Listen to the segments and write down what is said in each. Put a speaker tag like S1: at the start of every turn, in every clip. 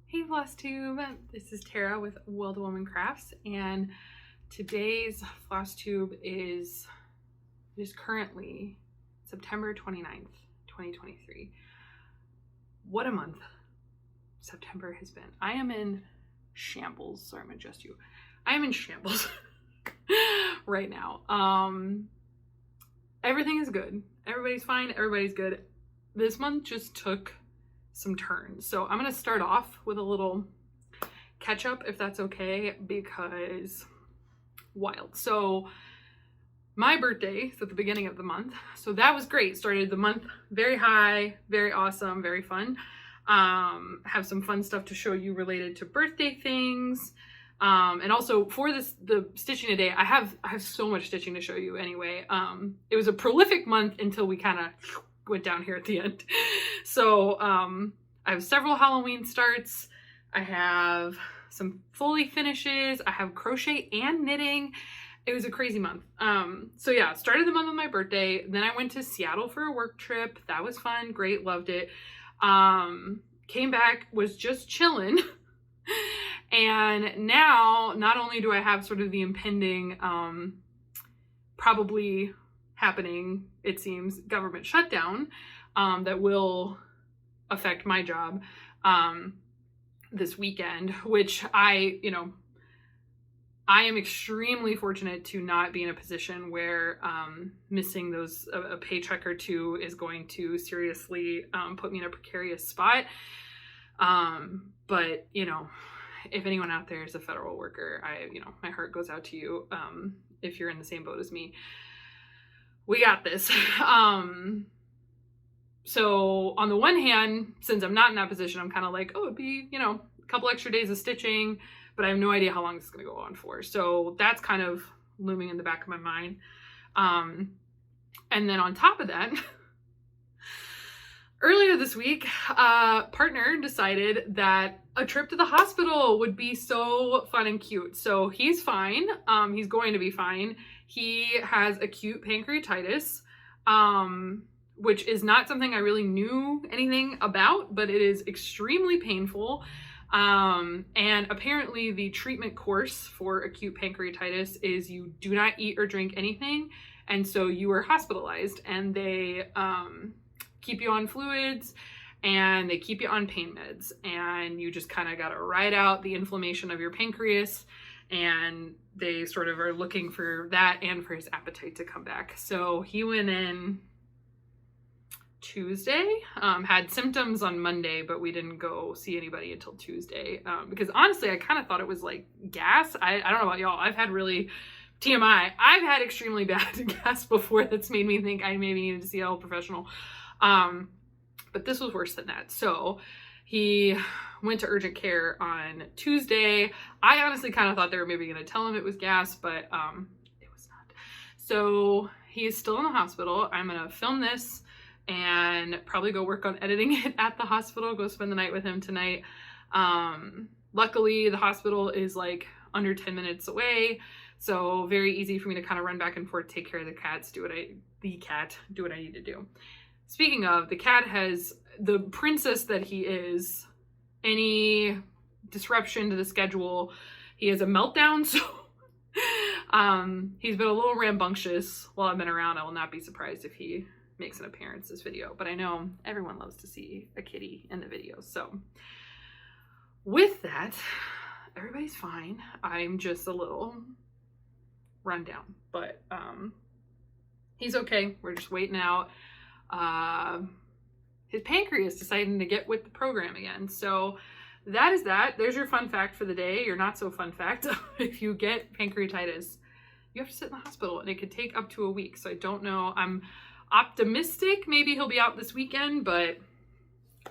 S1: Hey Flosstube, this is Tara with Wild Woman Crafts, and today's Flosstube is currently September 29th, 2023. What a month September has been. I am in shambles. Sorry, I'm gonna adjust you. I am in shambles right now. Everything is good. Everybody's fine. Everybody's good. This month just took some turns. So I'm going to start off with a little catch up, if that's okay, because wild. So my birthday is at the beginning of the month. So that was great. Started the month very high, very awesome, very fun. Have some fun stuff to show you related to birthday things. And also for the stitching today, I have so much stitching to show you anyway. It was a prolific month until we kind of went down here at the end. So I have several Halloween starts. I have some Foley finishes. I have crochet and knitting. It was a crazy month. So yeah, started the month with my birthday. Then I went to Seattle for a work trip. That was fun. Great. Loved it. Came back, was just chilling. And now, not only do I have sort of the impending, probably happening, it seems, government shutdown that will affect my job this weekend, which I am extremely fortunate to not be in a position where missing a paycheck or two is going to seriously put me in a precarious spot. But if anyone out there is a federal worker, my heart goes out to you. If you're in the same boat as me, we got this. So on the one hand, since I'm not in that position, I'm kind of like, oh, it'd be, a couple extra days of stitching, but I have no idea how long this is going to go on for. So that's kind of looming in the back of my mind. And then on top of that, earlier this week, partner decided that a trip to the hospital would be so fun and cute. So he's fine. He's going to be fine. He has acute pancreatitis, which is not something I really knew anything about, but it is extremely painful. And apparently the treatment course for acute pancreatitis is you do not eat or drink anything. And so you are hospitalized, and they keep you on fluids and they keep you on pain meds, and you just kind of got to ride out the inflammation of your pancreas, and they sort of are looking for that and for his appetite to come back. So he went in Tuesday, had symptoms on Monday, but we didn't go see anybody until Tuesday, because honestly, I kind of thought it was like gas. I don't know about y'all. I've had really TMI. I've had extremely bad gas before that's made me think I maybe needed to see a health professional. But this was worse than that. So he went to urgent care on Tuesday. I honestly kind of thought they were maybe going to tell him it was gas, but it was not. So he is still in the hospital. I'm going to film this and probably go work on editing it at the hospital, go spend the night with him tonight. Luckily, the hospital is like under 10 minutes away, so very easy for me to kind of run back and forth, take care of the cats, do what I need to do. Speaking of, the cat has, the princess that he is, any disruption to the schedule, he has a meltdown. So he's been a little rambunctious while I've been around. I will not be surprised if he makes an appearance this video, but I know everyone loves to see a kitty in the video. So with that, everybody's fine. I'm just a little run down, but he's okay. We're just waiting out. His pancreas deciding to get with the program again. So that is that. There's your fun fact for the day. Your not so fun fact. If you get pancreatitis, you have to sit in the hospital, and it could take up to a week. So I don't know. I'm optimistic maybe he'll be out this weekend, but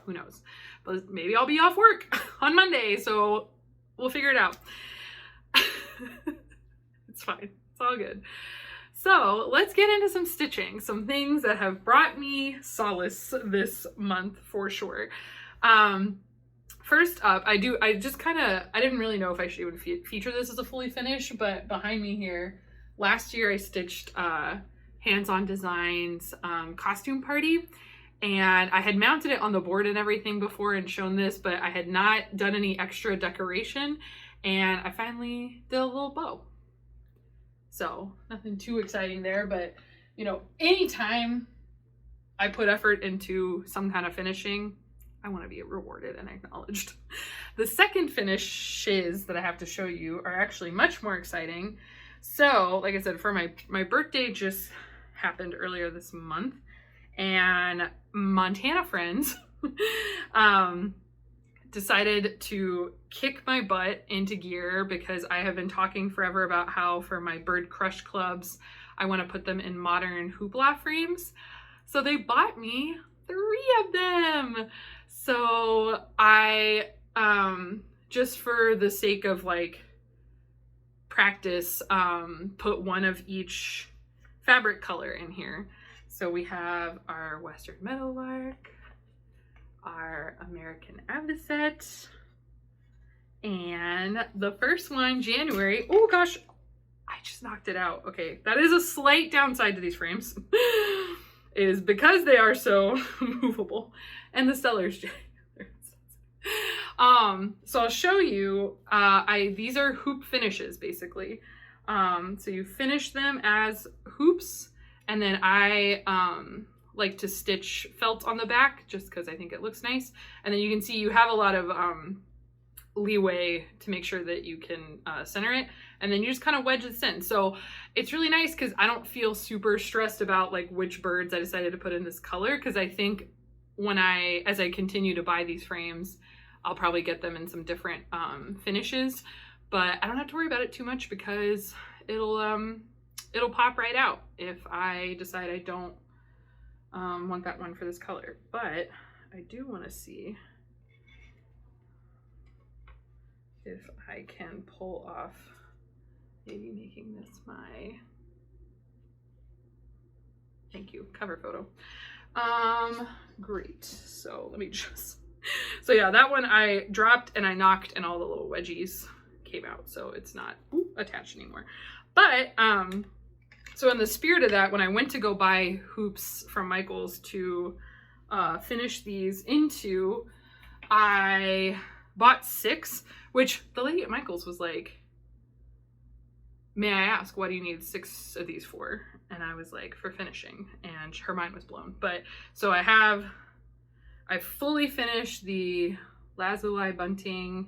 S1: who knows? But maybe I'll be off work on Monday, so we'll figure it out. It's fine. It's all good. So let's get into some stitching, some things that have brought me solace this month for sure. First up, I didn't really know if I should even feature this as a fully finish, but behind me here, last year I stitched Hands-On Designs costume party, And I had mounted it on the board and everything before and shown this, but I had not done any extra decoration. And I finally did a little bow. So nothing too exciting there, but you know, anytime I put effort into some kind of finishing, I want to be rewarded and acknowledged. The second finishes that I have to show you are actually much more exciting. So, like I said, for my birthday just happened earlier this month, and Montana friends decided to kick my butt into gear because I have been talking forever about how for my bird crush clubs, I want to put them in modern hoopla frames. So they bought me 3 of them. So I, just for the sake of like practice, put one of each fabric color in here. So we have our Western Meadowlark, our American Avocet, and the first one, January. Oh gosh, I just knocked it out. Okay, that is a slight downside to these frames. Is because they are so movable, and the sellers. So I'll show you. These are hoop finishes basically. So you finish them as hoops, and then I like to stitch felt on the back just because I think it looks nice. And then you can see you have a lot of leeway to make sure that you can center it, and then you just kind of wedge this in. So it's really nice because I don't feel super stressed about like which birds I decided to put in this color, because I think as I continue to buy these frames, I'll probably get them in some different finishes, but I don't have to worry about it too much because it'll pop right out if I decide I don't want that one for this color. But I do want to see if I can pull off maybe making this my, thank you, cover photo. Great. So let me just, so yeah, that one I dropped and I knocked and all the little wedgies came out. So it's not attached anymore. But, so in the spirit of that, when I went to go buy hoops from Michael's to finish these into, I bought 6, which the lady at Michael's was like, may I ask, what do you need 6 of these for? And I was like, for finishing, and her mind was blown. But so I fully finished the Lazuli bunting,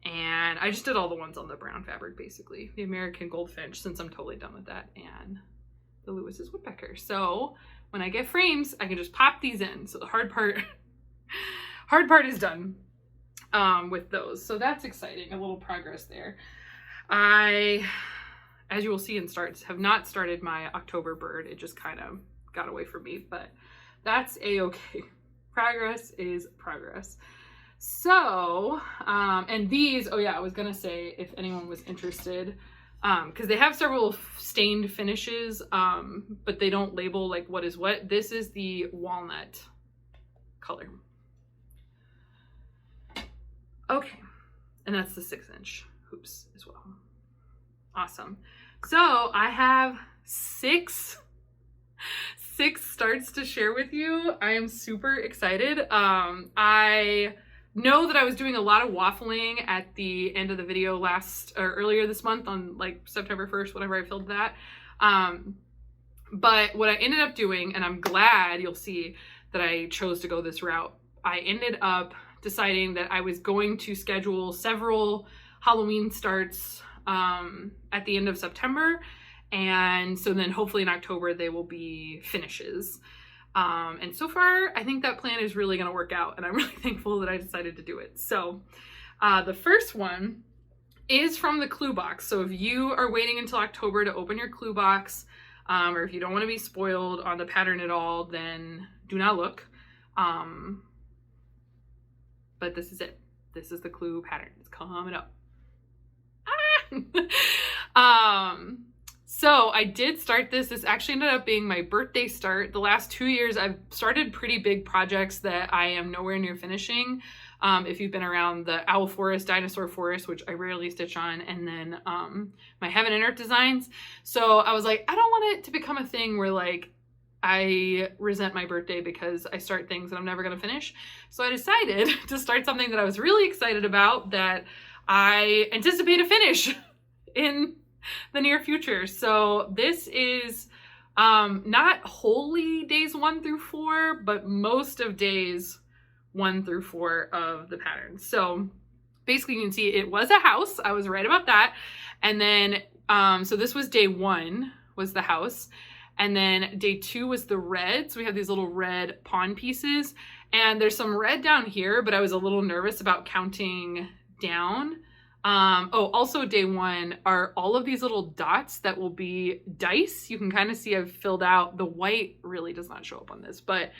S1: and I just did all the ones on the brown fabric, basically. The American Goldfinch, since I'm totally done with that, and the Lewis's Woodpecker. So when I get frames, I can just pop these in. So the hard part is done with those. So that's exciting, a little progress there. I, as you will see in starts, have not started my October bird. It just kind of got away from me, but that's a-okay. Progress is progress. So, and these, oh yeah, I was gonna say if anyone was interested, because they have several stained finishes, but they don't label like what is what. This is the walnut color. Okay, and that's the 6-inch hoops as well. Awesome. So I have 6 starts to share with you. I am super excited. I know that I was doing a lot of waffling at the end of the video earlier this month on like September 1st, whenever I filmed that. But what I ended up doing, and I'm glad you'll see that I chose to go this route, I ended up deciding that I was going to schedule several Halloween starts at the end of September, and so then hopefully in October they will be finishes. And so far I think that plan is really going to work out, and I'm really thankful that I decided to do it. So the first one is from the clue box. So if you are waiting until October to open your clue box, or if you don't want to be spoiled on the pattern at all, then do not look. But this is it. This is the clue pattern. It's coming up. So I did start this. This actually ended up being my birthday start. The last 2 years I've started pretty big projects that I am nowhere near finishing. If you've been around the Owl Forest, Dinosaur Forest, which I rarely stitch on, and then my Heaven and Earth designs. So I was like, I don't want it to become a thing where like I resent my birthday because I start things that I'm never going to finish. So I decided to start something that I was really excited about that I anticipate a finish in the near future. So this is not wholly days 1 through 4, but most of days 1 through 4 of the pattern. So basically you can see it was a house. I was right about that. And then, so this was day 1 was the house. And then day 2 was the red. So we have these little red pawn pieces, and there's some red down here, but I was a little nervous about counting down. Also day 1 are all of these little dots that will be dice. You can kind of see I've filled out, the white really does not show up on this, but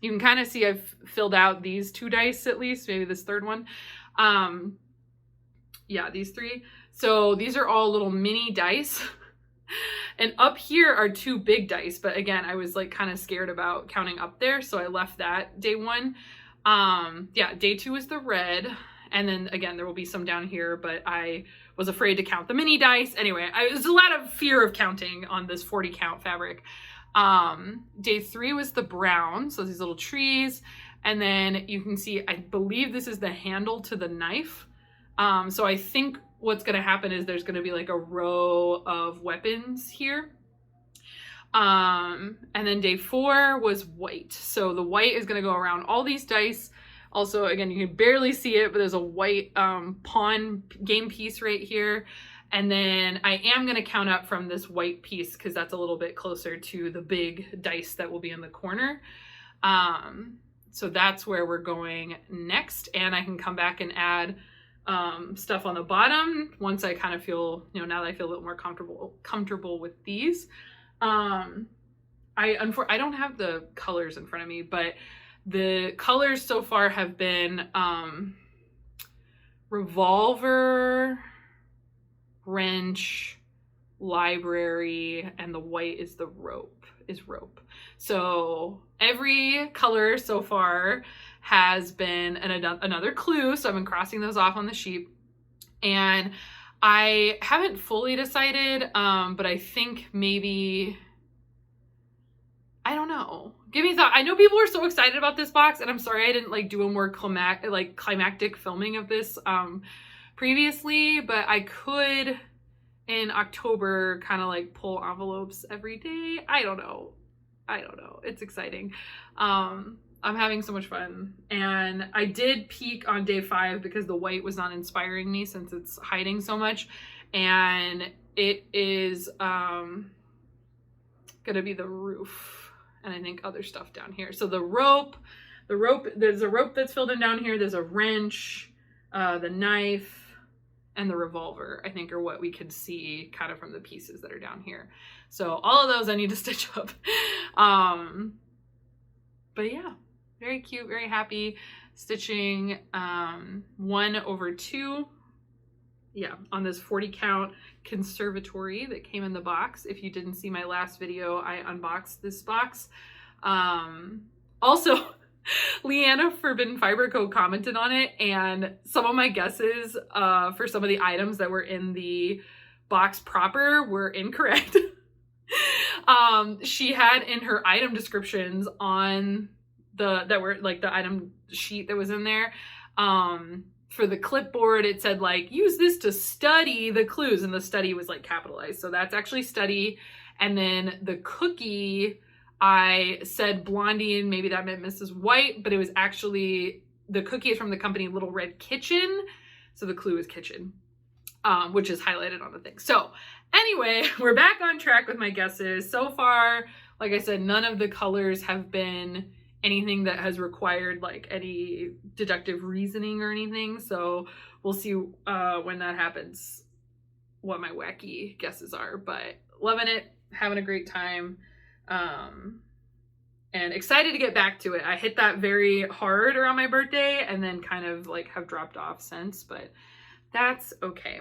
S1: you can kind of see I've filled out these 2 dice at least, maybe this 3rd one. Yeah, these 3. So these are all little mini dice. And up here are 2 big dice, but again, I was like kind of scared about counting up there, so I left that day 1. Yeah, day 2 is the red, and then again, there will be some down here, but I was afraid to count the mini dice. Anyway, there's a lot of fear of counting on this 40 count fabric. Day 3 was the brown, so these little trees, and then you can see, I believe this is the handle to the knife. So I think what's going to happen is there's going to be like a row of weapons here. And then day 4 was white. So the white is going to go around all these dice. Also, again, you can barely see it, but there's a white pawn game piece right here. And then I am going to count up from this white piece because that's a little bit closer to the big dice that will be in the corner. So that's where we're going next. And I can come back and add stuff on the bottom once I kind of feel, now that I feel a little more comfortable with these. I don't have the colors in front of me, but the colors so far have been revolver, wrench, library, and the white is the rope. So every color so far has been another clue. So I've been crossing those off on the sheet, and I haven't fully decided, but I think maybe, I don't know. Give me a thought. I know people are so excited about this box, and I'm sorry I didn't like do a more climactic filming of this previously, but I could in October kind of like pull envelopes every day. I don't know. It's exciting. I'm having so much fun, and I did peek on day 5 because the white was not inspiring me since it's hiding so much, and it is gonna be the roof, and I think other stuff down here. So the rope, there's a rope that's filled in down here, there's a wrench, the knife, and the revolver, I think, are what we could see kind of from the pieces that are down here. So all of those I need to stitch up. But yeah, very cute, very happy. Stitching 1/2, yeah, on this 40 count conservatory that came in the box. If you didn't see my last video, I unboxed this box. Also, Leanna Forbidden Fiber Co commented on it, and some of my guesses for some of the items that were in the box proper were incorrect. She had in her item descriptions on that were like the item sheet that was in there, for the clipboard, it said like, use this to study the clues, and the study was like capitalized. So that's actually study. And then the cookie, I said Blondie, and maybe that meant Mrs. White, but it was actually, the cookie is from the company Little Red Kitchen. So the clue is kitchen, which is highlighted on the thing. So anyway, we're back on track with my guesses. So far, like I said, none of the colors have been anything that has required like any deductive reasoning or anything. So we'll see when that happens, what my wacky guesses are, but loving it, having a great time, and excited to get back to it. I hit that very hard around my birthday and then kind of like have dropped off since, but that's okay.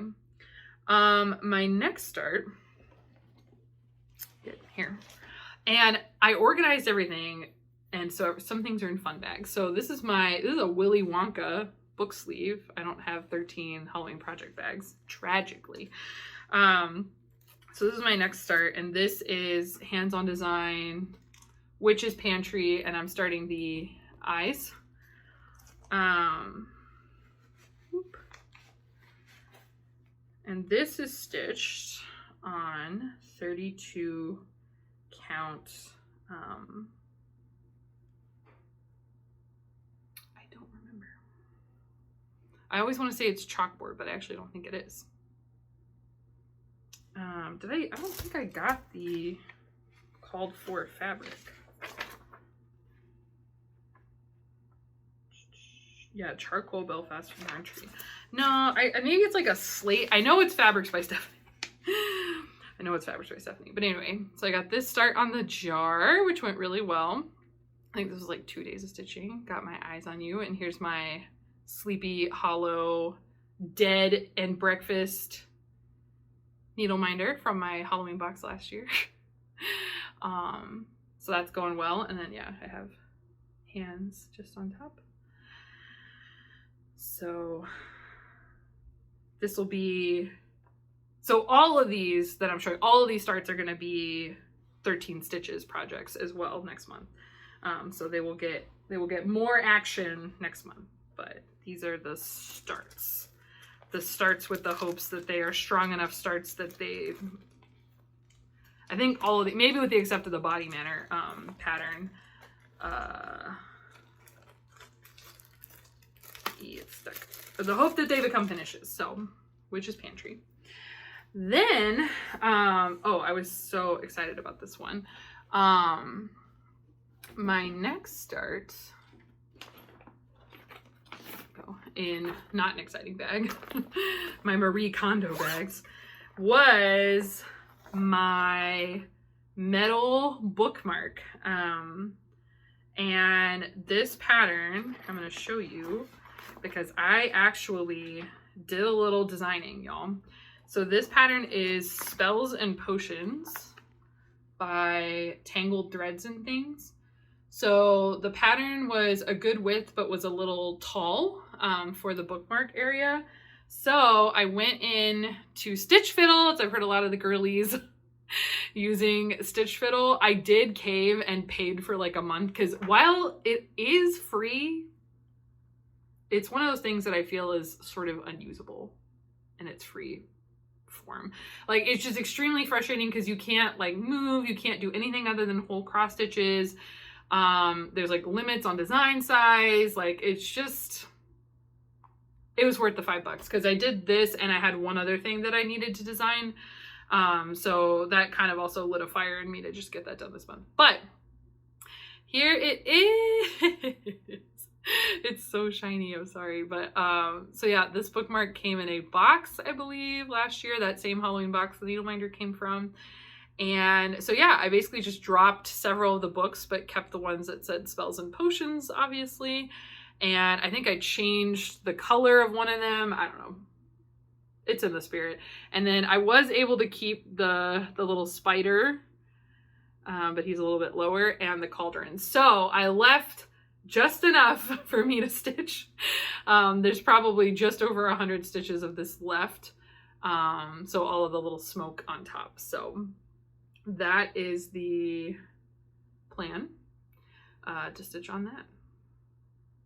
S1: My next start, get here, and I organized everything. And so some things are in fun bags. So this is a Willy Wonka book sleeve. I don't have 13 Halloween project bags, tragically. So this is my next start, and this is hands-on design which is Pantry, and I'm starting the eyes. And this is stitched on 32 count. I don't remember. I always want to say it's chalkboard, but I actually don't think it is. I don't think I got the called for fabric. Yeah, charcoal Belfast from Pantry. No, maybe it's like a slate. I know it's Fabrics by Stephanie. I know it's Fabrics by Stephanie. But anyway, so I got this start on the jar, which went really well. I think this was like 2 days of stitching. Got my eyes on you. And here's my Sleepy Hollow Dead and Breakfast needle minder from my Halloween box last year. So that's going well. And then, yeah, I have hands just on top. So this will be, so all of these that I'm showing, all of these starts are going to be 13 stitches projects as well next month. So they will get more action next month, but these are the starts. The starts with the hopes that they are strong enough starts that they, I think all of the, maybe with the except of the Boddy Manor pattern, it's stuck. But the hope that they become finishes, so, which is Pantry. Then, oh, I was so excited about this one. My next start, in not an exciting bag, my Marie Kondo bags, was my metal bookmark. And this pattern, I'm going to show you because I actually did a little designing, y'all. So this pattern is Spells and Potions by Tangled Threads and Things. So the pattern was a good width, but was a little tall for the bookmark area. So I went in to Stitch Fiddle, as I've heard a lot of the girlies using Stitch Fiddle. I did cave and paid for like a month because while it is free, it's one of those things that I feel is sort of unusable in its free form. Like, it's just extremely frustrating because you can't like move, you can't do anything other than whole cross stitches. There's like limits on design size. Like, it's just, it was worth the $5 because I did this and I had one other thing that I needed to design. So that kind of also lit a fire in me to just get that done this month. But here it is. It's so shiny, I'm sorry. But so yeah, this bookmark came in a box, I believe, last year, that same Halloween box the needle minder came from. And so yeah, I basically just dropped several of the books, but kept the ones that said Spells and Potions, obviously. And I think I changed the color of one of them. I don't know. It's in the spirit. And then I was able to keep the little spider, but he's a little bit lower, and the cauldron. So I left just enough for me to stitch. There's probably just over 100 stitches of this left. So all of the little smoke on top. So that is the plan, to stitch on that.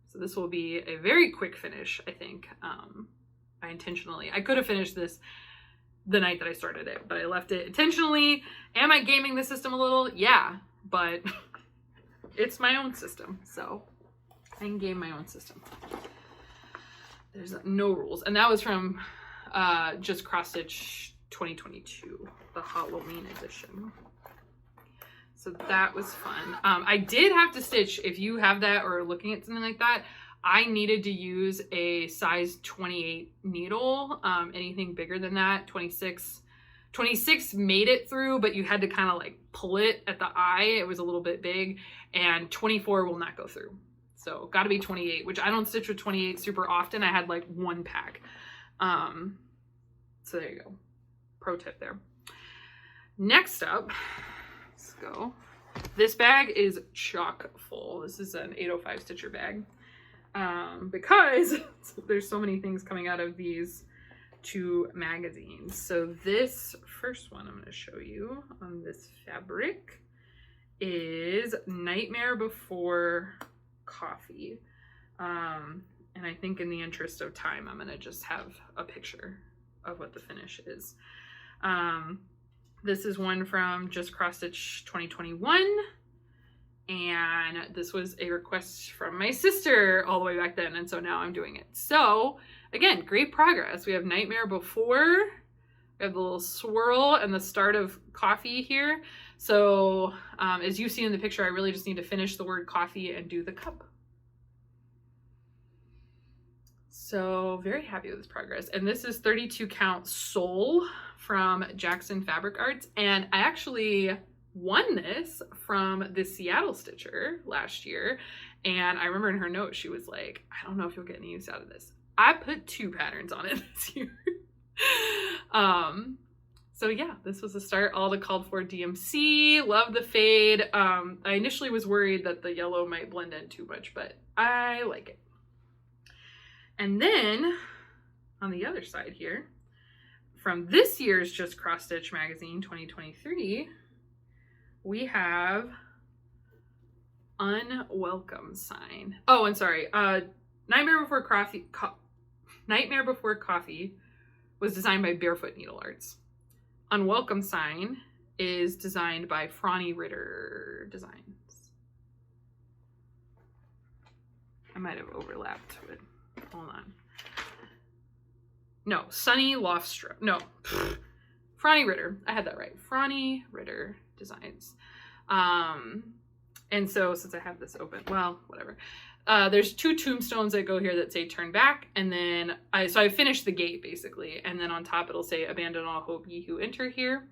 S1: So this will be a very quick finish, I think. I could have finished this the night that I started it, but I left it intentionally. Am I gaming the system a little? Yeah, but it's my own system, so I can game my own system. There's no rules. And that was from just Cross Stitch 2022, the Halloween edition. So that was fun. I did have to stitch, if you have that or are looking at something like that, I needed to use a size 28 needle. Anything bigger than that, 26 made it through, but you had to kind of like pull it at the eye. It was a little bit big, and 24 will not go through. So got to be 28, which I don't stitch with 28 super often. I had like one pack. So there you go. Pro tip there. Next up, let's go. This bag is chock full. This is an 805 stitcher bag. Because there's so many things coming out of these two magazines. So this first one I'm going to show you on this fabric is Nightmare Before Coffee. And I think in the interest of time, I'm gonna just have a picture of what the finish is. This is one from Just Cross Stitch 2021. And this was a request from my sister all the way back then. And so now I'm doing it. So again, great progress. We have Nightmare Before. We have the little swirl and the start of coffee here. So as you see in the picture, I really just need to finish the word coffee and do the cup. So very happy with this progress. And this is 32 count Soul from Jackson Fabric Arts. And I actually won this from the Seattle Stitcher last year. And I remember in her note, she was like, I don't know if you'll get any use out of this. I put 2 patterns on it this year. So yeah, this was the start. All the called for DMC, love the fade. I initially was worried that the yellow might blend in too much, but I like it. And then on the other side here, from this year's Just Cross Stitch magazine 2023, we have Unwelcome Sign. Oh, and sorry, Nightmare Before Coffee was designed by Barefoot Needlearts. Unwelcome Sign is designed by Frony Ritter Designs. I might have overlapped with, hold on. No, Sunny Lofstrom. No, Frony Ritter. I had that right. Frony Ritter Designs. And so since I have this open, well, whatever. There's 2 tombstones that go here that say turn back. And then I finished the gate basically. And then on top, it'll say abandon all hope ye who enter here.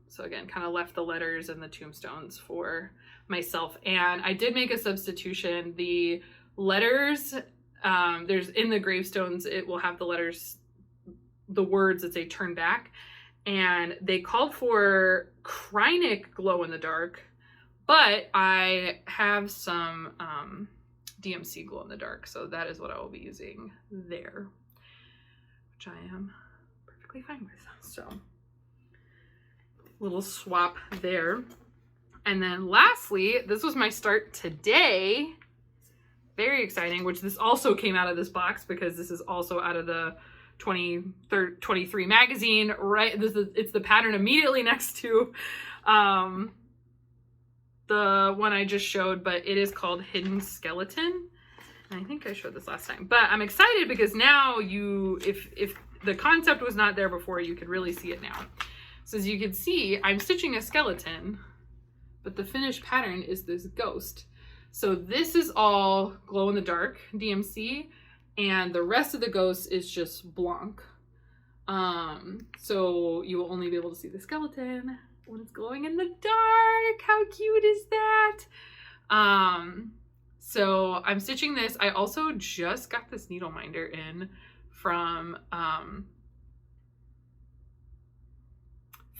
S1: So again, kind of left the letters and the tombstones for myself. And I did make a substitution. The letters, there's in the gravestones, it will have the letters, the words that say turn back. And they called for Krynic glow in the dark, but I have some DMC glow in the dark. So that is what I will be using there, which I am perfectly fine with. So little swap there. And then lastly, this was my start today. Very exciting, which this also came out of this box because this is also out of the 23 magazine, right? It's the pattern immediately next to the one I just showed, but it is called Hidden Skeleton. And I think I showed this last time, but I'm excited because now if the concept was not there before, you could really see it now. So as you can see, I'm stitching a skeleton, but the finished pattern is this ghost. So this is all glow in the dark DMC, and the rest of the ghost is just blanc. So you will only be able to see the skeleton when it's glowing in the dark. How cute is that? So I'm stitching this. I also just got this needle minder in from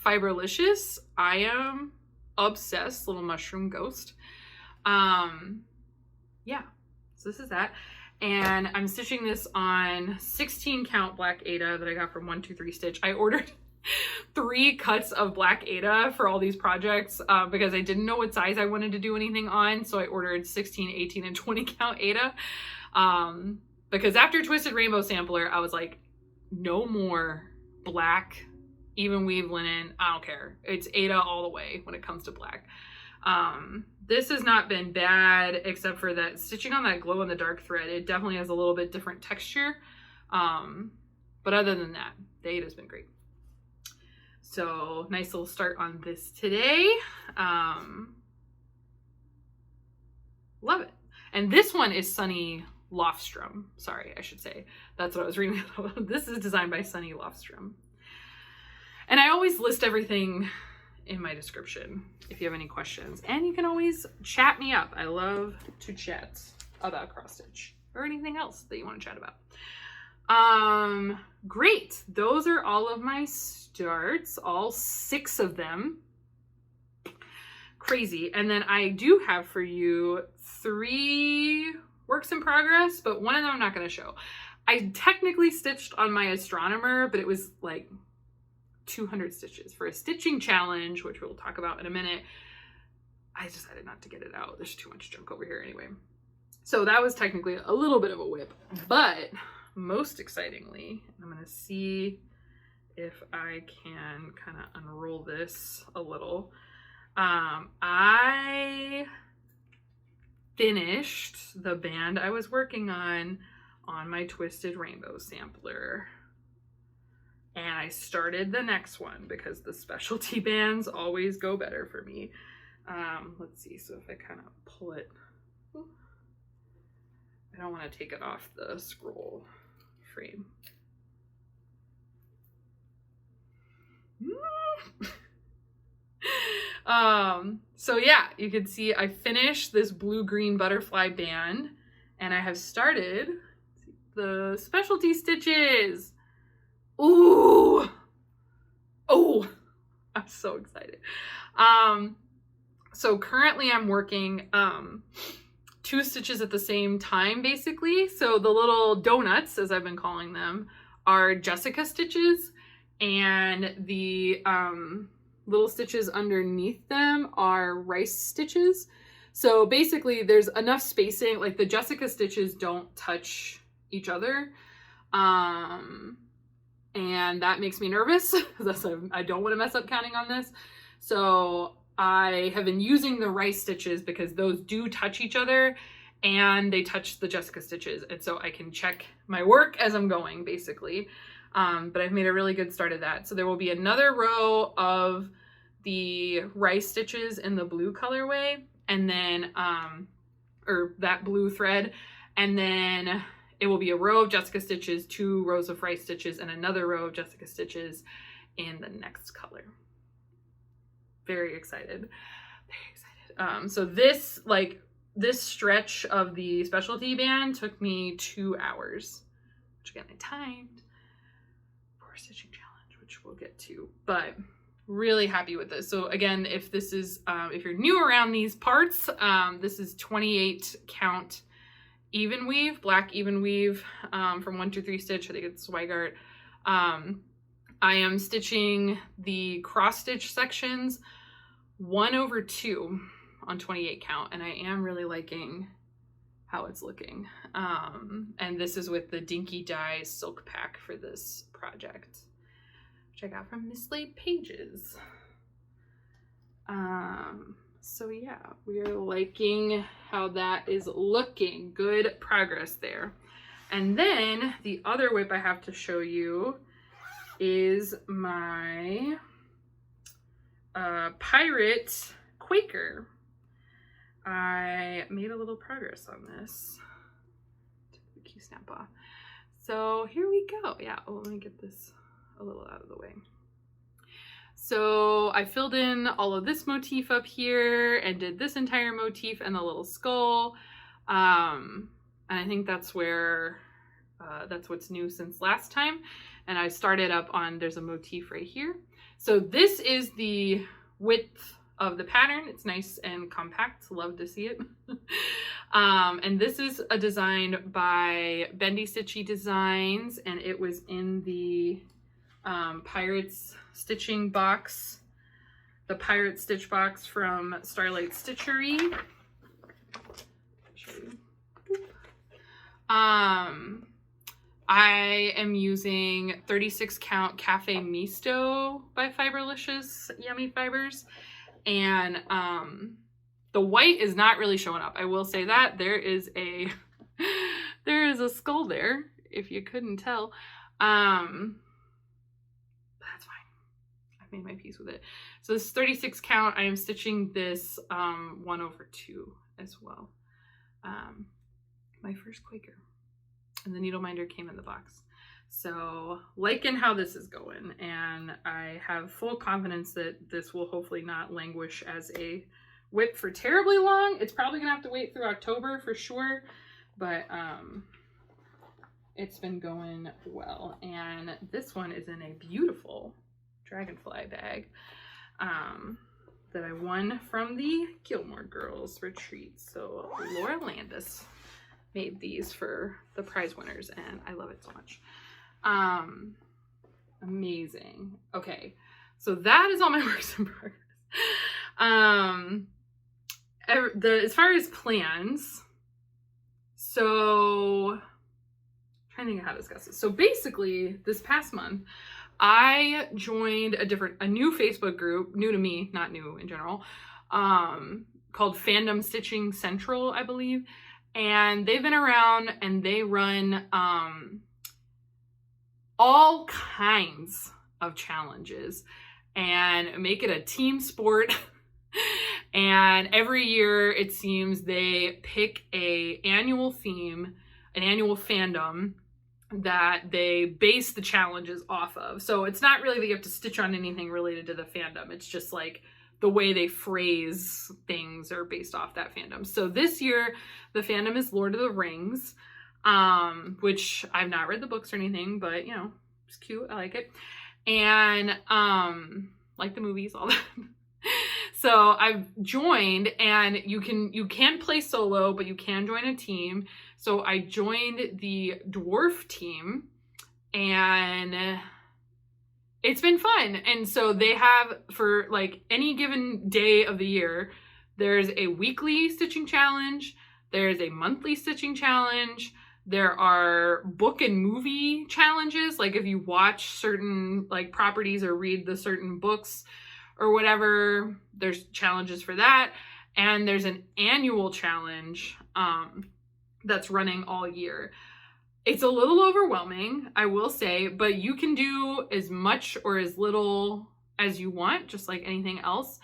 S1: Fiberlicious. I am obsessed, little mushroom ghost. Yeah, so this is that. And I'm stitching this on 16 count black Aida that I got from 123 Stitch. I ordered 3 cuts of black Aida for all these projects because I didn't know what size I wanted to do anything on. So I ordered 16, 18, and 20 count Aida. Because after Twisted Rainbow Sampler, I was like, no more black, even weave linen. I don't care. It's Aida all the way when it comes to black. This has not been bad, except for that stitching on that glow in the dark thread. It definitely has a little bit different texture. But other than that, the Aida's been great. So nice little start on this today. Love it. And this one is Sunny Lofstrom. Sorry, I should say. That's what I was reading about. This is designed by Sunny Lofstrom. And I always list everything in my description if you have any questions, and you can always chat me up. I love to chat about cross stitch or anything else that you want to chat about. Great, those are all of my starts, all 6 of them. Crazy. And then I do have for you 3 works in progress, but one of them I'm not going to show. I technically stitched on my Astronomer, but it was like 200 stitches for a stitching challenge, which we'll talk about in a minute. I decided not to get it out. There's too much junk over here anyway. So that was technically a little bit of a whip, but most excitingly, I'm gonna see if I can kind of unroll this a little. I finished the band I was working on my Twisted Rainbow sampler. And I started the next one because the specialty bands always go better for me. Let's see, so if I kind of pull it, I don't want to take it off the scroll frame. So yeah, you can see I finished this blue-green butterfly band and I have started the specialty stitches. Ooh, oh, I'm so excited. So currently I'm working 2 stitches at the same time, basically. So the little donuts, as I've been calling them, are Jessica stitches, and the little stitches underneath them are rice stitches. So basically there's enough spacing, like the Jessica stitches don't touch each other. And that makes me nervous because I don't want to mess up counting on this. So I have been using the rice stitches because those do touch each other and they touch the Jessica stitches. And so I can check my work as I'm going, basically. But I've made a really good start of that. So there will be another row of the rice stitches in the blue colorway, and then, or that blue thread. And then it will be a row of Jessica stitches, 2 rows of rice stitches, and another row of Jessica stitches in the next color. Very excited. Very excited. So this stretch of the specialty band took me 2 hours, which again I timed for a stitching challenge, which we'll get to, but really happy with this. So again, if this is, if you're new around these parts, this is 28 count even weave, black even weave, from 1 to 3 stitch. I think it's Swigart. I am stitching the cross stitch sections 1/2 on 28 count, and I am really liking how it's looking. And this is with the Dinky Dye Silk Pack for this project, which I got from Mislaid Pages. So yeah, we are liking how that is looking. Good progress there. And then the other whip I have to show you is my Pirate Quaker. I made a little progress on this. Took the key snap off. So here we go. Yeah, let me get this a little out of the way. So I filled in all of this motif up here and did this entire motif and the little skull. And I think that's where, that's what's new since last time. And I started up on, there's a motif right here. So this is the width of the pattern. It's nice and compact. Love to see it. And this is a design by Bendy Stitchy Designs, and it was in the Pirates stitching box, the Pirate Stitch box from Starlight Stitchery. Show you. I am using 36 count Cafe Misto by Fiberlicious Yummy Fibers, and the white is not really showing up. I will say that there is a there is a skull there, if you couldn't tell. That's fine. I've made my peace with it. So this is 36 count. I am stitching this 1/2 as well. My first Quaker. And the needle minder came in the box. So liking how this is going, and I have full confidence that this will hopefully not languish as a whip for terribly long. It's probably gonna have to wait through October for sure, but it's been going well. And this one is in a beautiful dragonfly bag that I won from the Gilmore Girls retreat. So Laura Landis made these for the prize winners, and I love it so much. Amazing. Okay, so that is all my works in progress. As far as plans, so I'm trying to think of how to discuss this. So basically, this past month, I joined a new Facebook group, new to me, not new in general, called Fandom Stitching Central, I believe. And they've been around and they run all kinds of challenges and make it a team sport. And every year it seems they pick an annual theme, an annual fandom that they base the challenges off of. So it's not really that you have to stitch on anything related to the fandom. It's just like the way they phrase things are based off that fandom. So this year, the fandom is Lord of the Rings, which I've not read the books or anything, but you know, it's cute. I like it. And like the movies, all that. So I've joined, and you can play solo, but you can join a team. So I joined the dwarf team, and it's been fun. And so they have, for like any given day of the year, there's a weekly stitching challenge, there's a monthly stitching challenge, there are book and movie challenges, like if you watch certain like properties or read the certain books or whatever, there's challenges for that. And there's an annual challenge that's running all year. It's a little overwhelming, I will say, but you can do as much or as little as you want, just like anything else.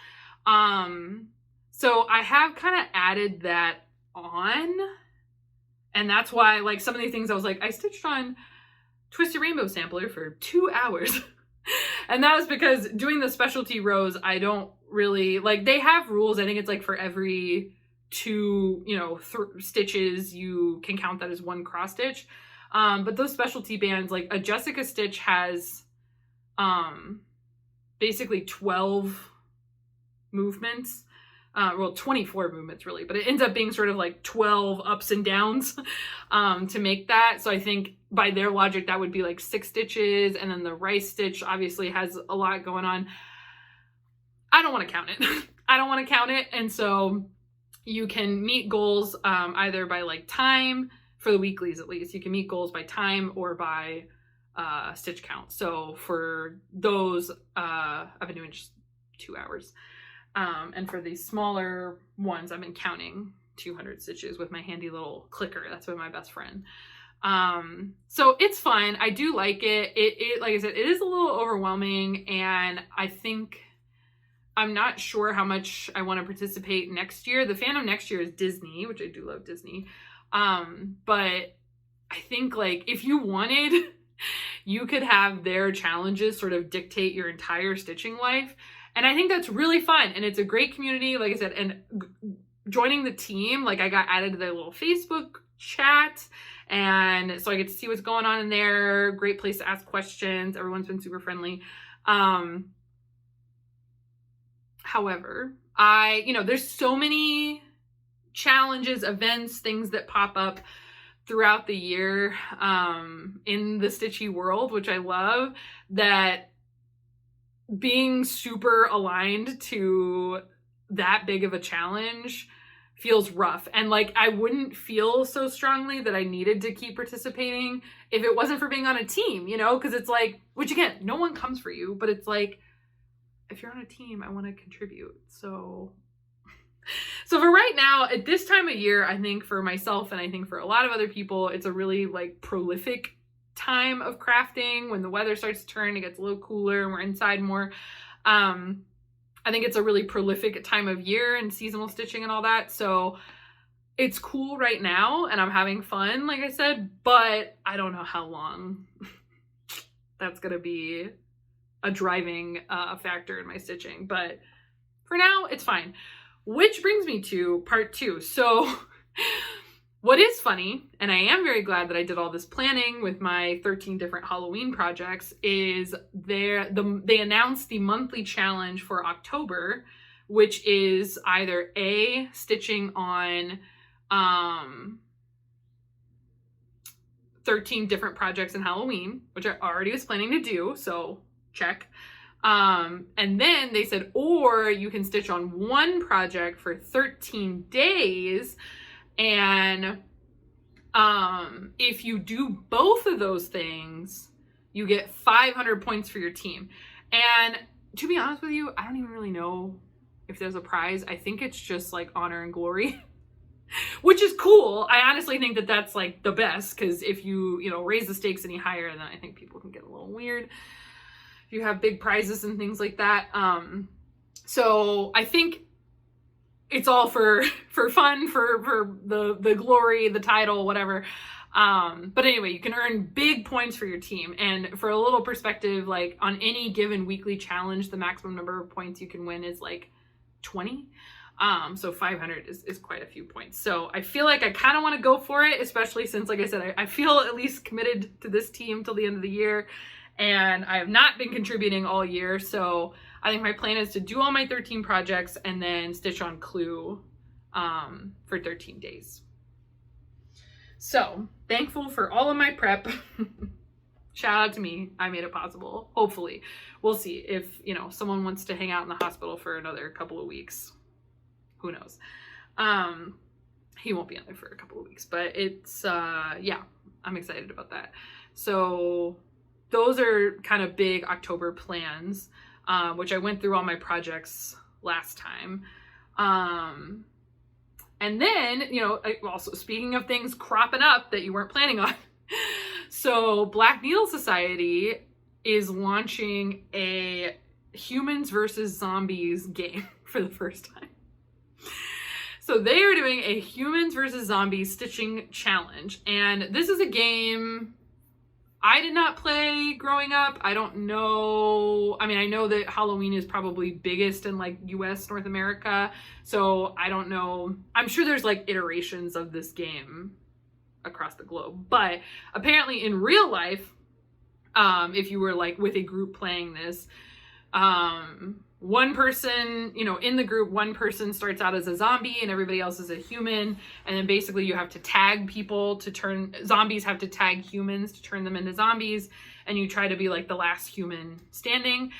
S1: So I have kind of added that on, and that's why, like, some of these things I was like, I stitched on Twisted Rainbow Sampler for 2 hours. And that was because doing the specialty rows, I don't really, like, they have rules. I think it's like for every 2, stitches, you can count that as 1 cross stitch. But those specialty bands, like a Jessica stitch has basically 12 movements. 24 movements really, but it ends up being sort of like 12 ups and downs to make that. So I think by their logic, that would be like 6 stitches. And then the rice stitch obviously has a lot going on. I don't want to count it. I don't want to count it. And so you can meet goals either by like time, for the weeklies at least. You can meet goals by time or by stitch count. So for those, I've been doing just 2 hours. And for these smaller ones, I've been counting 200 stitches with my handy little clicker. That's been my best friend. So it's fun. I do like it. It like I said, it is a little overwhelming, and I think I'm not sure how much I want to participate next year. The fandom next year is Disney, which I do love Disney. But I think like if you wanted, you could have their challenges sort of dictate your entire stitching life. And I think that's really fun. And it's a great community, like I said, and joining the team, like I got added to their little Facebook chat. And so I get to see what's going on in there. Great place to ask questions. Everyone's been super friendly. However, there's so many challenges, events, things that pop up throughout the year in the Stitchy world, which I love, that being super aligned to that big of a challenge feels rough. And like, I wouldn't feel so strongly that I needed to keep participating if it wasn't for being on a team, because it's like, which again, no one comes for you, but it's like, if you're on a team, I want to contribute. So for right now, at this time of year, I think for myself and I think for a lot of other people, it's a really like prolific time of crafting. When the weather starts to turn, it gets a little cooler and we're inside more. I think it's a really prolific time of year and seasonal stitching and all that. So it's cool right now and I'm having fun, like I said, but I don't know how long that's going to be a driving factor in my stitching. But for now, it's fine. Which brings me to part 2. So what is funny, and I am very glad that I did all this planning with my 13 different Halloween projects, is they announced the monthly challenge for October, which is either stitching on 13 different projects in Halloween, which I already was planning to do, so check. And then they said, or you can stitch on one project for 13 days, and if you do both of those things, you get 500 points for your team. And to be honest with you, I don't even really know if there's a prize. I think it's just like honor and glory, which is cool. I honestly think that that's like the best, because if you raise the stakes any higher, then I think people can get a little weird if you have big prizes and things like that. So I think it's all for fun, for the glory, the title, whatever. But anyway, you can earn big points for your team. And for a little perspective, like on any given weekly challenge, the maximum number of points you can win is like 20. So 500 is quite a few points. So I feel like I kind of want to go for it, especially since, like I said, I feel at least committed to this team till the end of the year, and I have not been contributing all year. So I think my plan is to do all my 13 projects and then stitch on Clue for 13 days. So thankful for all of my prep. Shout out to me. I made it possible. Hopefully. We'll see if, someone wants to hang out in the hospital for another couple of weeks. Who knows? He won't be in there for a couple of weeks, but it's, yeah, I'm excited about that. So those are kind of big October plans, which I went through all my projects last time. And then, also speaking of things cropping up that you weren't planning on. So Black Needle Society is launching a humans versus zombies game for the first time. So they are doing a humans versus zombies stitching challenge. And this is a game I did not play growing up. I don't know. I mean, I know that Halloween is probably biggest in like US, North America. So I don't know. I'm sure there's like iterations of this game across the globe. But apparently in real life, if you were like with a group playing this, one person, in the group, one person starts out as a zombie and everybody else is a human. And then basically you have to tag people zombies have to tag humans to turn them into zombies. And you try to be like the last human standing.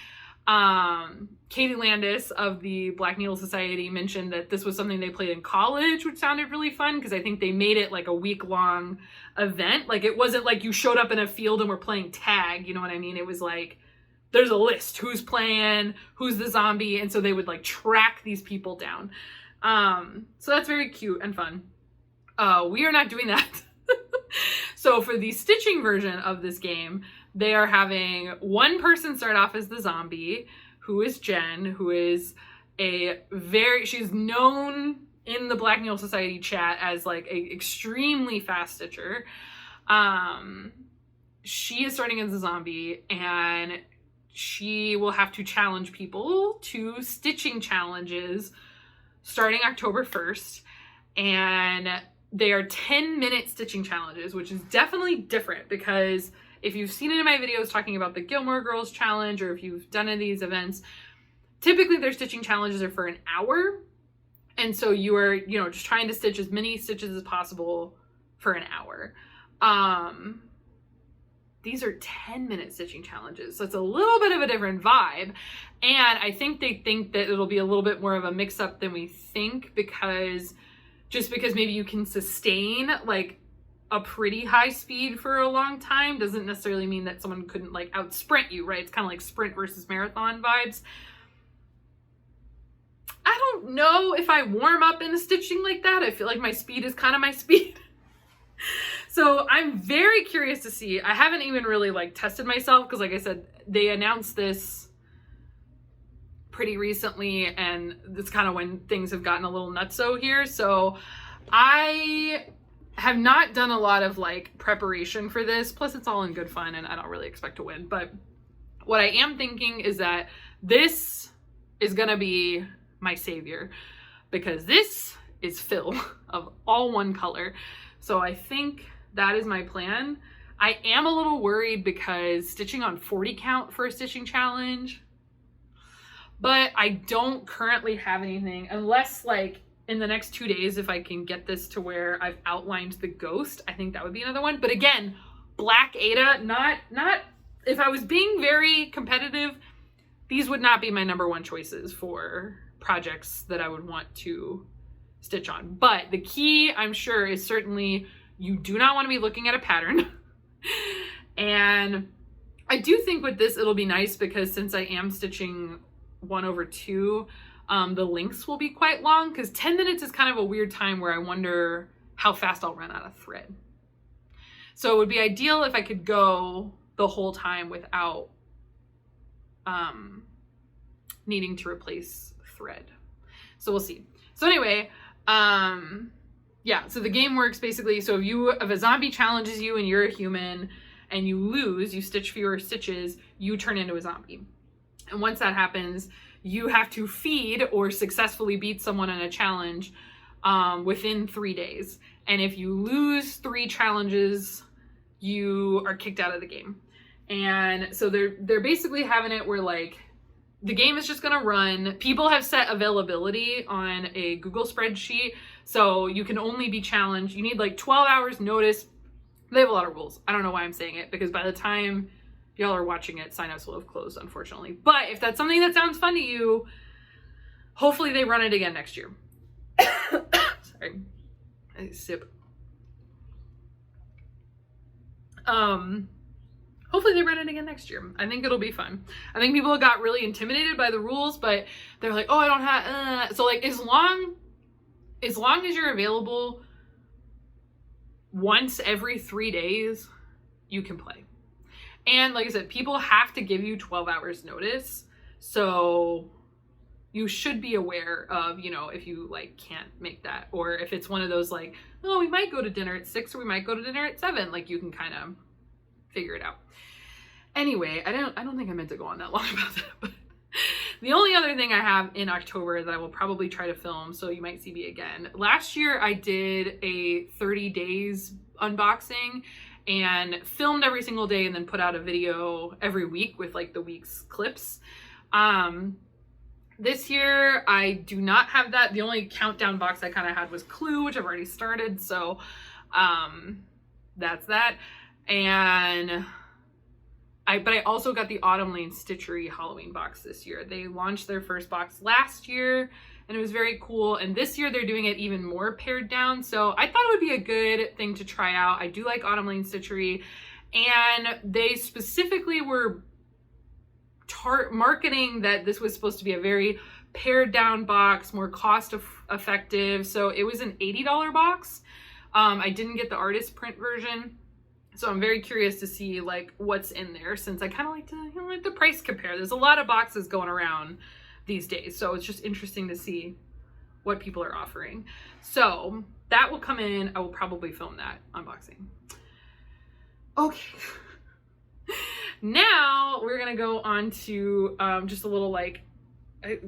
S1: Katie Landis of the Black Needle Society mentioned that this was something they played in college, which sounded really fun, because I think they made it like a week-long event. Like it wasn't like you showed up in a field and were playing tag, you know what I mean? It was like, there's a list, who's playing, who's the zombie, and so they would like track these people down. So that's very cute and fun. We are not doing that. So for the stitching version of this game, they are having one person start off as the zombie, who is Jen, who is she's known in the Black Needle Society chat as like a extremely fast stitcher. She is starting as a zombie, and she will have to challenge people to stitching challenges starting October 1st. And they are 10-minute stitching challenges, which is definitely different, because if you've seen it in my videos talking about the Gilmore Girls challenge, or if you've done any of these events, typically their stitching challenges are for an hour. And so you are, just trying to stitch as many stitches as possible for an hour. These are 10-minute stitching challenges. So it's a little bit of a different vibe. And I think they think that it'll be a little bit more of a mix-up than we think, because maybe you can sustain like a pretty high speed for a long time doesn't necessarily mean that someone couldn't like out sprint you, right? It's kind of like sprint versus marathon vibes. I don't know if I warm up into stitching like that. I feel like my speed is kind of my speed. So I'm very curious to see. I haven't even really like tested myself, because like I said, they announced this pretty recently, and that's kind of when things have gotten a little nutso here. So I have not done a lot of like preparation for this. Plus it's all in good fun and I don't really expect to win. But what I am thinking is that this is gonna be my savior, because this is fill of all one color. So I think that is my plan. I am a little worried because stitching on 40 count for a stitching challenge, but I don't currently have anything, unless like in the next 2 days, if I can get this to where I've outlined the ghost, I think that would be another one. But again, black Ada, not, if I was being very competitive, these would not be my number one choices for projects that I would want to stitch on. But the key, I'm sure, is certainly you do not want to be looking at a pattern. And I do think with this, it'll be nice because since I am stitching 1/2, the lengths will be quite long, because 10 minutes is kind of a weird time where I wonder how fast I'll run out of thread. So it would be ideal if I could go the whole time without needing to replace thread. So we'll see. So anyway, yeah, so the game works basically, so if a zombie challenges you and you're a human and you lose, you stitch fewer stitches, you turn into a zombie. And once that happens, you have to feed or successfully beat someone in a challenge within 3 days. And if you lose 3 challenges, you are kicked out of the game. And so they're basically having it where like the game is just gonna run. People have set availability on a Google spreadsheet, so you can only be challenged. You need like 12 hours notice. They have a lot of rules. I don't know why I'm saying it, because by the time y'all are watching it, signups will have closed, unfortunately. But if that's something that sounds fun to you, hopefully they run it again next year. Sorry, I sip. Hopefully they run it again next year. I think it'll be fun. I think people got really intimidated by the rules, but they're like, oh, I don't have, so like as long as you're available once every 3 days, you can play. And like I said, people have to give you 12 hours notice. So you should be aware of, you know, if you like can't make that, or if it's one of those like, oh, we might go to dinner at 6 or we might go to dinner at 7, like you can kind of figure it out. Anyway, I don't think I meant to go on that long about that, but the only other thing I have in October that I will probably try to film, so you might see me again. Last year I did a 30 days unboxing and filmed every single day and then put out a video every week with like the week's clips. This year I do not have that. The only countdown box I kind of had was Clue, which I've already started, so that's that. And but I also got the Autumn Lane Stitchery Halloween box this year. They launched their first box last year and it was very cool. And this year they're doing it even more pared down. So I thought it would be a good thing to try out. I do like Autumn Lane Stitchery, and they specifically were marketing that this was supposed to be a very pared down box, more cost effective. So it was an $80 box. I didn't get the artist print version. So I'm very curious to see like what's in there, since I kind of like to, you know, like the price compare. There's a lot of boxes going around these days, so it's just interesting to see what people are offering. So that will come in. I will probably film that unboxing. Okay. Now we're gonna go on to just a little like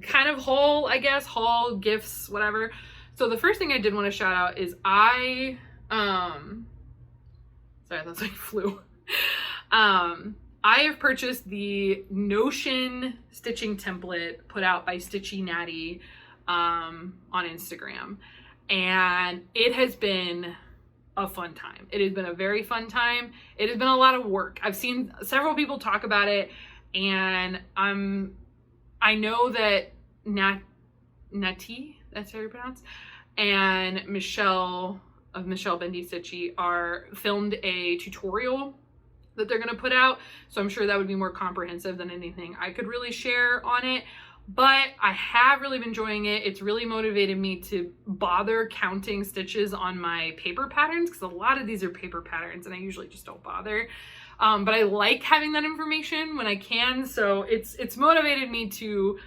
S1: kind of haul, I guess, haul, gifts, whatever. So the first thing I did want to shout out is sorry, that's like flu. I have purchased the Notion stitching template put out by Stitchy Natty on Instagram, and it has been a fun time. It has been a very fun time. It has been a lot of work. I've seen several people talk about it, and I know that Nati, that's how you pronounce, and Michelle of Michelle Bendy Stitchy filmed a tutorial that they're gonna put out. So I'm sure that would be more comprehensive than anything I could really share on it. But I have really been enjoying it. It's really motivated me to bother counting stitches on my paper patterns, because a lot of these are paper patterns and I usually just don't bother. But I like having that information when I can. So it's motivated me to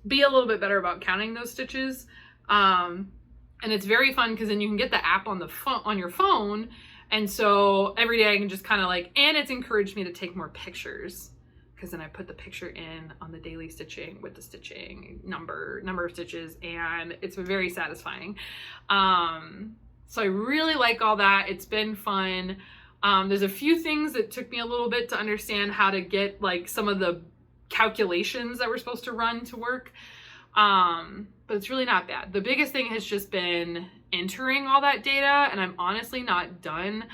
S1: be a little bit better about counting those stitches. And it's very fun because then you can get the app on the phone, on your phone. And so every day I can just kind of like, and it's encouraged me to take more pictures, because then I put the picture in on the daily stitching with the stitching number of stitches, and it's very satisfying. So I really like all that. It's been fun. There's a few things that took me a little bit to understand how to get like some of the calculations that we're supposed to run to work. But it's really not bad. The biggest thing has just been entering all that data, and I'm honestly not done.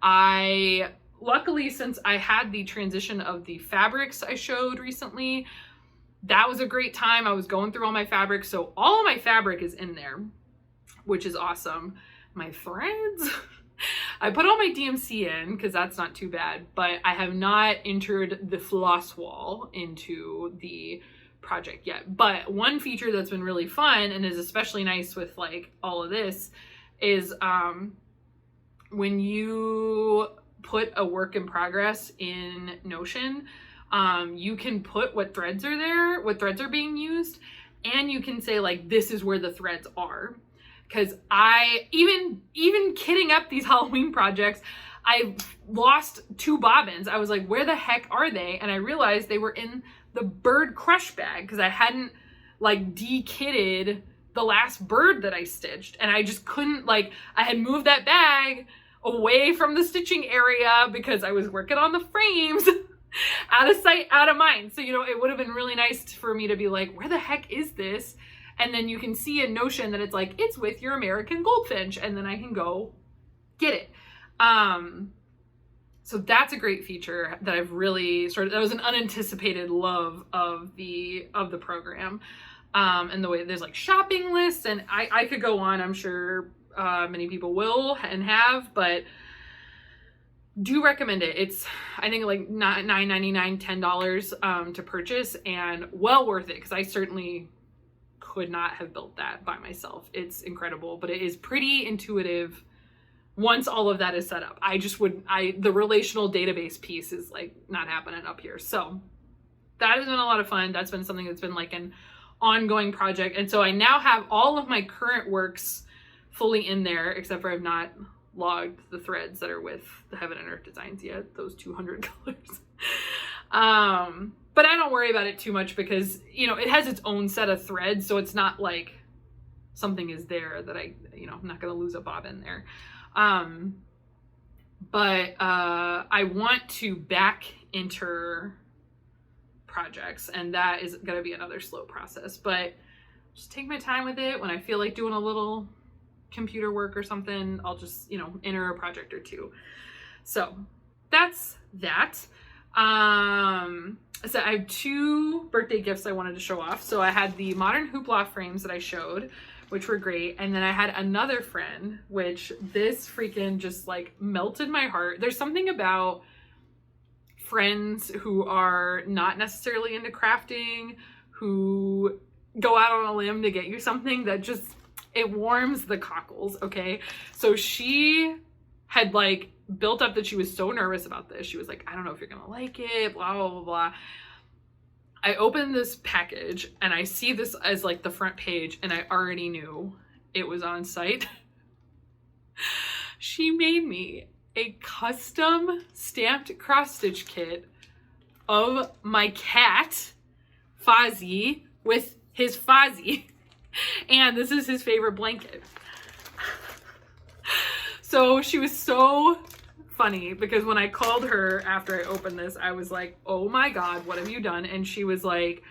S1: I luckily, since I had the transition of the fabrics I showed recently, that was a great time. I was going through all my fabrics, so all of my fabric is in there, which is awesome. My threads, I put all my DMC in because that's not too bad, but I have not entered the floss wall into the project yet. But one feature that's been really fun and is especially nice with like all of this is when you put a work in progress in Notion, you can put what threads are there, what threads are being used, and you can say like, this is where the threads are. Because I, even kitting up these Halloween projects, I lost 2 bobbins. I was like, where the heck are they? And I realized they were in the bird crush bag because I hadn't like de-kitted the last bird that I stitched. And I just couldn't, like, I had moved that bag away from the stitching area because I was working on the frames. Out of sight, out of mind. So, you know, it would have been really nice for me to be like, where the heck is this? And then you can see in Notion that it's like, it's with your American Goldfinch. And then I can go get it. So that's a great feature that I've really that was an unanticipated love of the program. And the way there's like shopping lists, and I could go on, I'm sure many people will and have, but do recommend it. It's, I think, like $9.99, $10 to purchase, and well worth it, because I certainly could not have built that by myself. It's incredible, but it is pretty intuitive once all of that is set up. The relational database piece is like not happening up here. So that has been a lot of fun. That's been something that's been like an ongoing project. And so I now have all of my current works fully in there, except for I've not logged the threads that are with the Heaven and Earth designs yet, those 200 colors. But I don't worry about it too much because, you know, it has its own set of threads. So it's not like something is there that I'm not going to lose a bobbin there. But I want to back enter projects, and that is going to be another slow process, but just take my time with it. When I feel like doing a little computer work or something, I'll just, enter a project or two. So that's that. So I have 2 birthday gifts I wanted to show off. So I had the modern hoopla frames that I showed, which were great. And then I had another friend, which this freaking just like melted my heart. There's something about friends who are not necessarily into crafting, who go out on a limb to get you something that just, it warms the cockles. Okay. So she had like built up that she was so nervous about this. She was like, I don't know if you're going to like it, blah, blah, blah, blah. I opened this package and I see this as like the front page, and I already knew it was on site. She made me a custom stamped cross stitch kit of my cat Fozzie with his Fozzie, and this is his favorite blanket. So she was so funny because when I called her after I opened this, I was like, oh my God, what have you done? And she was like,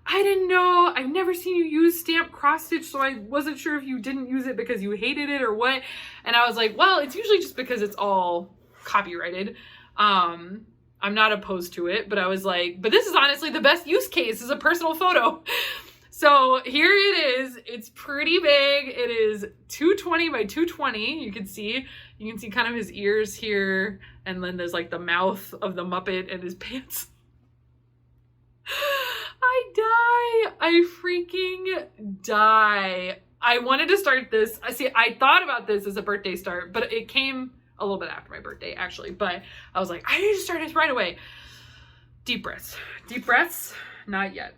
S1: I didn't know. I've never seen you use stamped cross stitch, so I wasn't sure if you didn't use it because you hated it or what. And I was like, well, it's usually just because it's all copyrighted. I'm not opposed to it, but I was like, but this is honestly the best use case, is a personal photo. So here it is. It's pretty big. It is 220 by 220. You can see kind of his ears here. And then there's like the mouth of the Muppet and his pants. I freaking die. I wanted to start this. I thought about this as a birthday start, but it came a little bit after my birthday actually. But I was like, I need to start this right away. Deep breaths, not yet.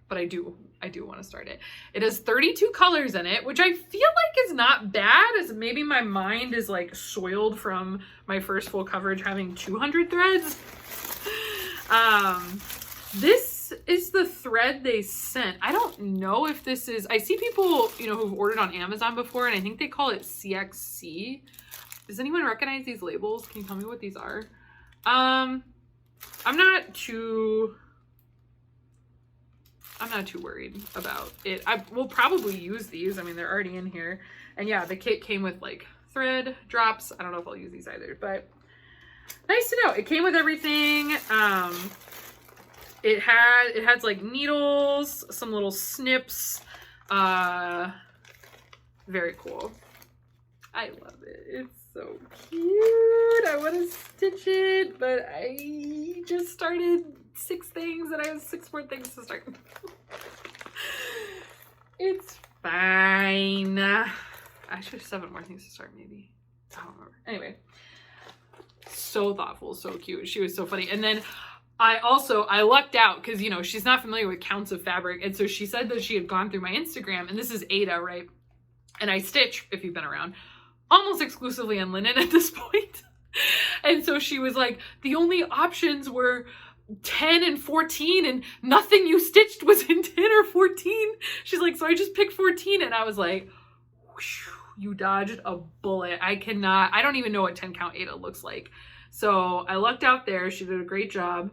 S1: But I do want to start it. It has 32 colors in it, which I feel like is not bad, as maybe my mind is like soiled from my first full coverage having 200 threads. This is the thread they sent. I don't know if this is, I see people, who've ordered on Amazon before, and I think they call it CXC. Does anyone recognize these labels? Can you tell me what these are? I'm not too worried about it. I will probably use these. I mean, they're already in here. And yeah, the kit came with like thread drops. I don't know if I'll use these either, but nice to know. It came with everything. It had like needles, some little snips. Very cool. I love it. It's so cute. I want to stitch it, but I just started 6 things and I have 6 more things to start. It's fine. Actually, 7 more things to start, maybe. I don't remember. Anyway, so thoughtful, so cute. She was so funny. And then I lucked out because, you know, she's not familiar with counts of fabric. And so she said that she had gone through my Instagram, and this is Ada, right? And I stitch, if you've been around, almost exclusively in linen at this point. And so she was like, the only options were 10 and 14, and nothing you stitched was in 10 or 14. She's like, so I just picked 14. And I was like, whew, you dodged a bullet. I don't even know what 10 count Ada looks like. So I lucked out there. She did a great job.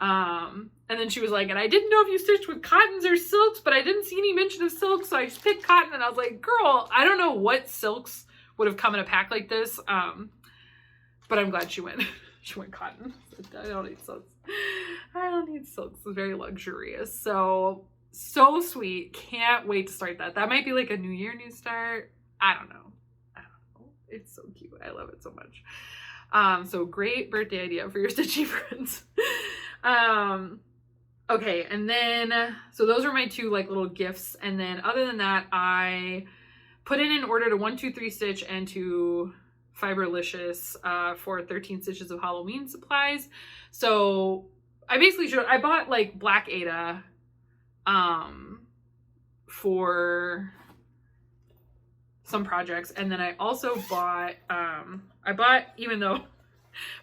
S1: And then she was like, and I didn't know if you stitched with cottons or silks, but I didn't see any mention of silk, so I just picked cotton. And I was like, girl, I don't know what silks would have come in a pack like this. But I'm glad she went cotton. I don't need silks. I don't need silks. It's very luxurious. So sweet. Can't wait to start that. That might be like a new year, new start. I don't know. It's so cute. I love it so much. So great birthday idea for your stitchy friends. Okay, and then, so those were my 2 like little gifts. And then other than that, I put in an order to 123 Stitch and to Fiberlicious for 13 stitches of Halloween supplies. So I basically I bought like Black Ada for some projects, and then I also bought even though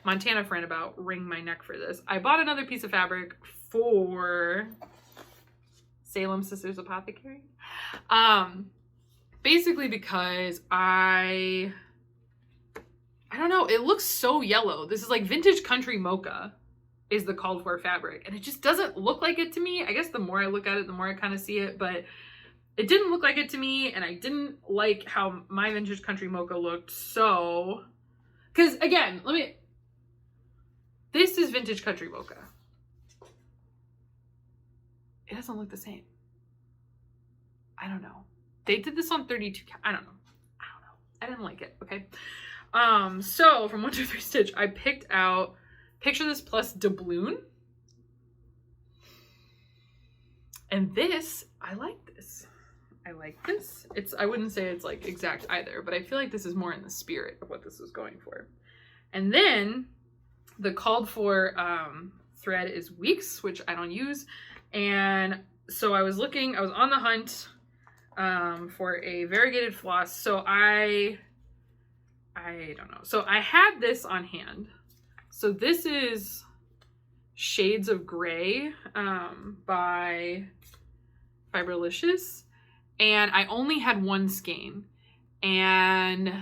S1: Montana friend about wring my neck for this, I bought another piece of fabric for Salem Sisters Apothecary, basically because I don't know, it looks so yellow. This is like vintage country mocha is the called for fabric, and it just doesn't look like it to me. I guess the more I look at it, the more I kind of see it, but it didn't look like it to me, and I didn't like how my vintage country mocha looked. So, because again, this is vintage country mocha. It doesn't look the same. I don't know. They did this on 32 count. I don't know. I didn't like it. Okay. So from 123 Stitch, I picked out Picture This plus doubloon. And this, I like this. I like this. I wouldn't say it's like exact either, but I feel like this is more in the spirit of what this was going for. And then the called for thread is Weeks, which I don't use. And so I was on the hunt for a variegated floss. So I don't know. So I had this on hand. So this is Shades of Gray by Fiberlicious. And I only had 1 skein. And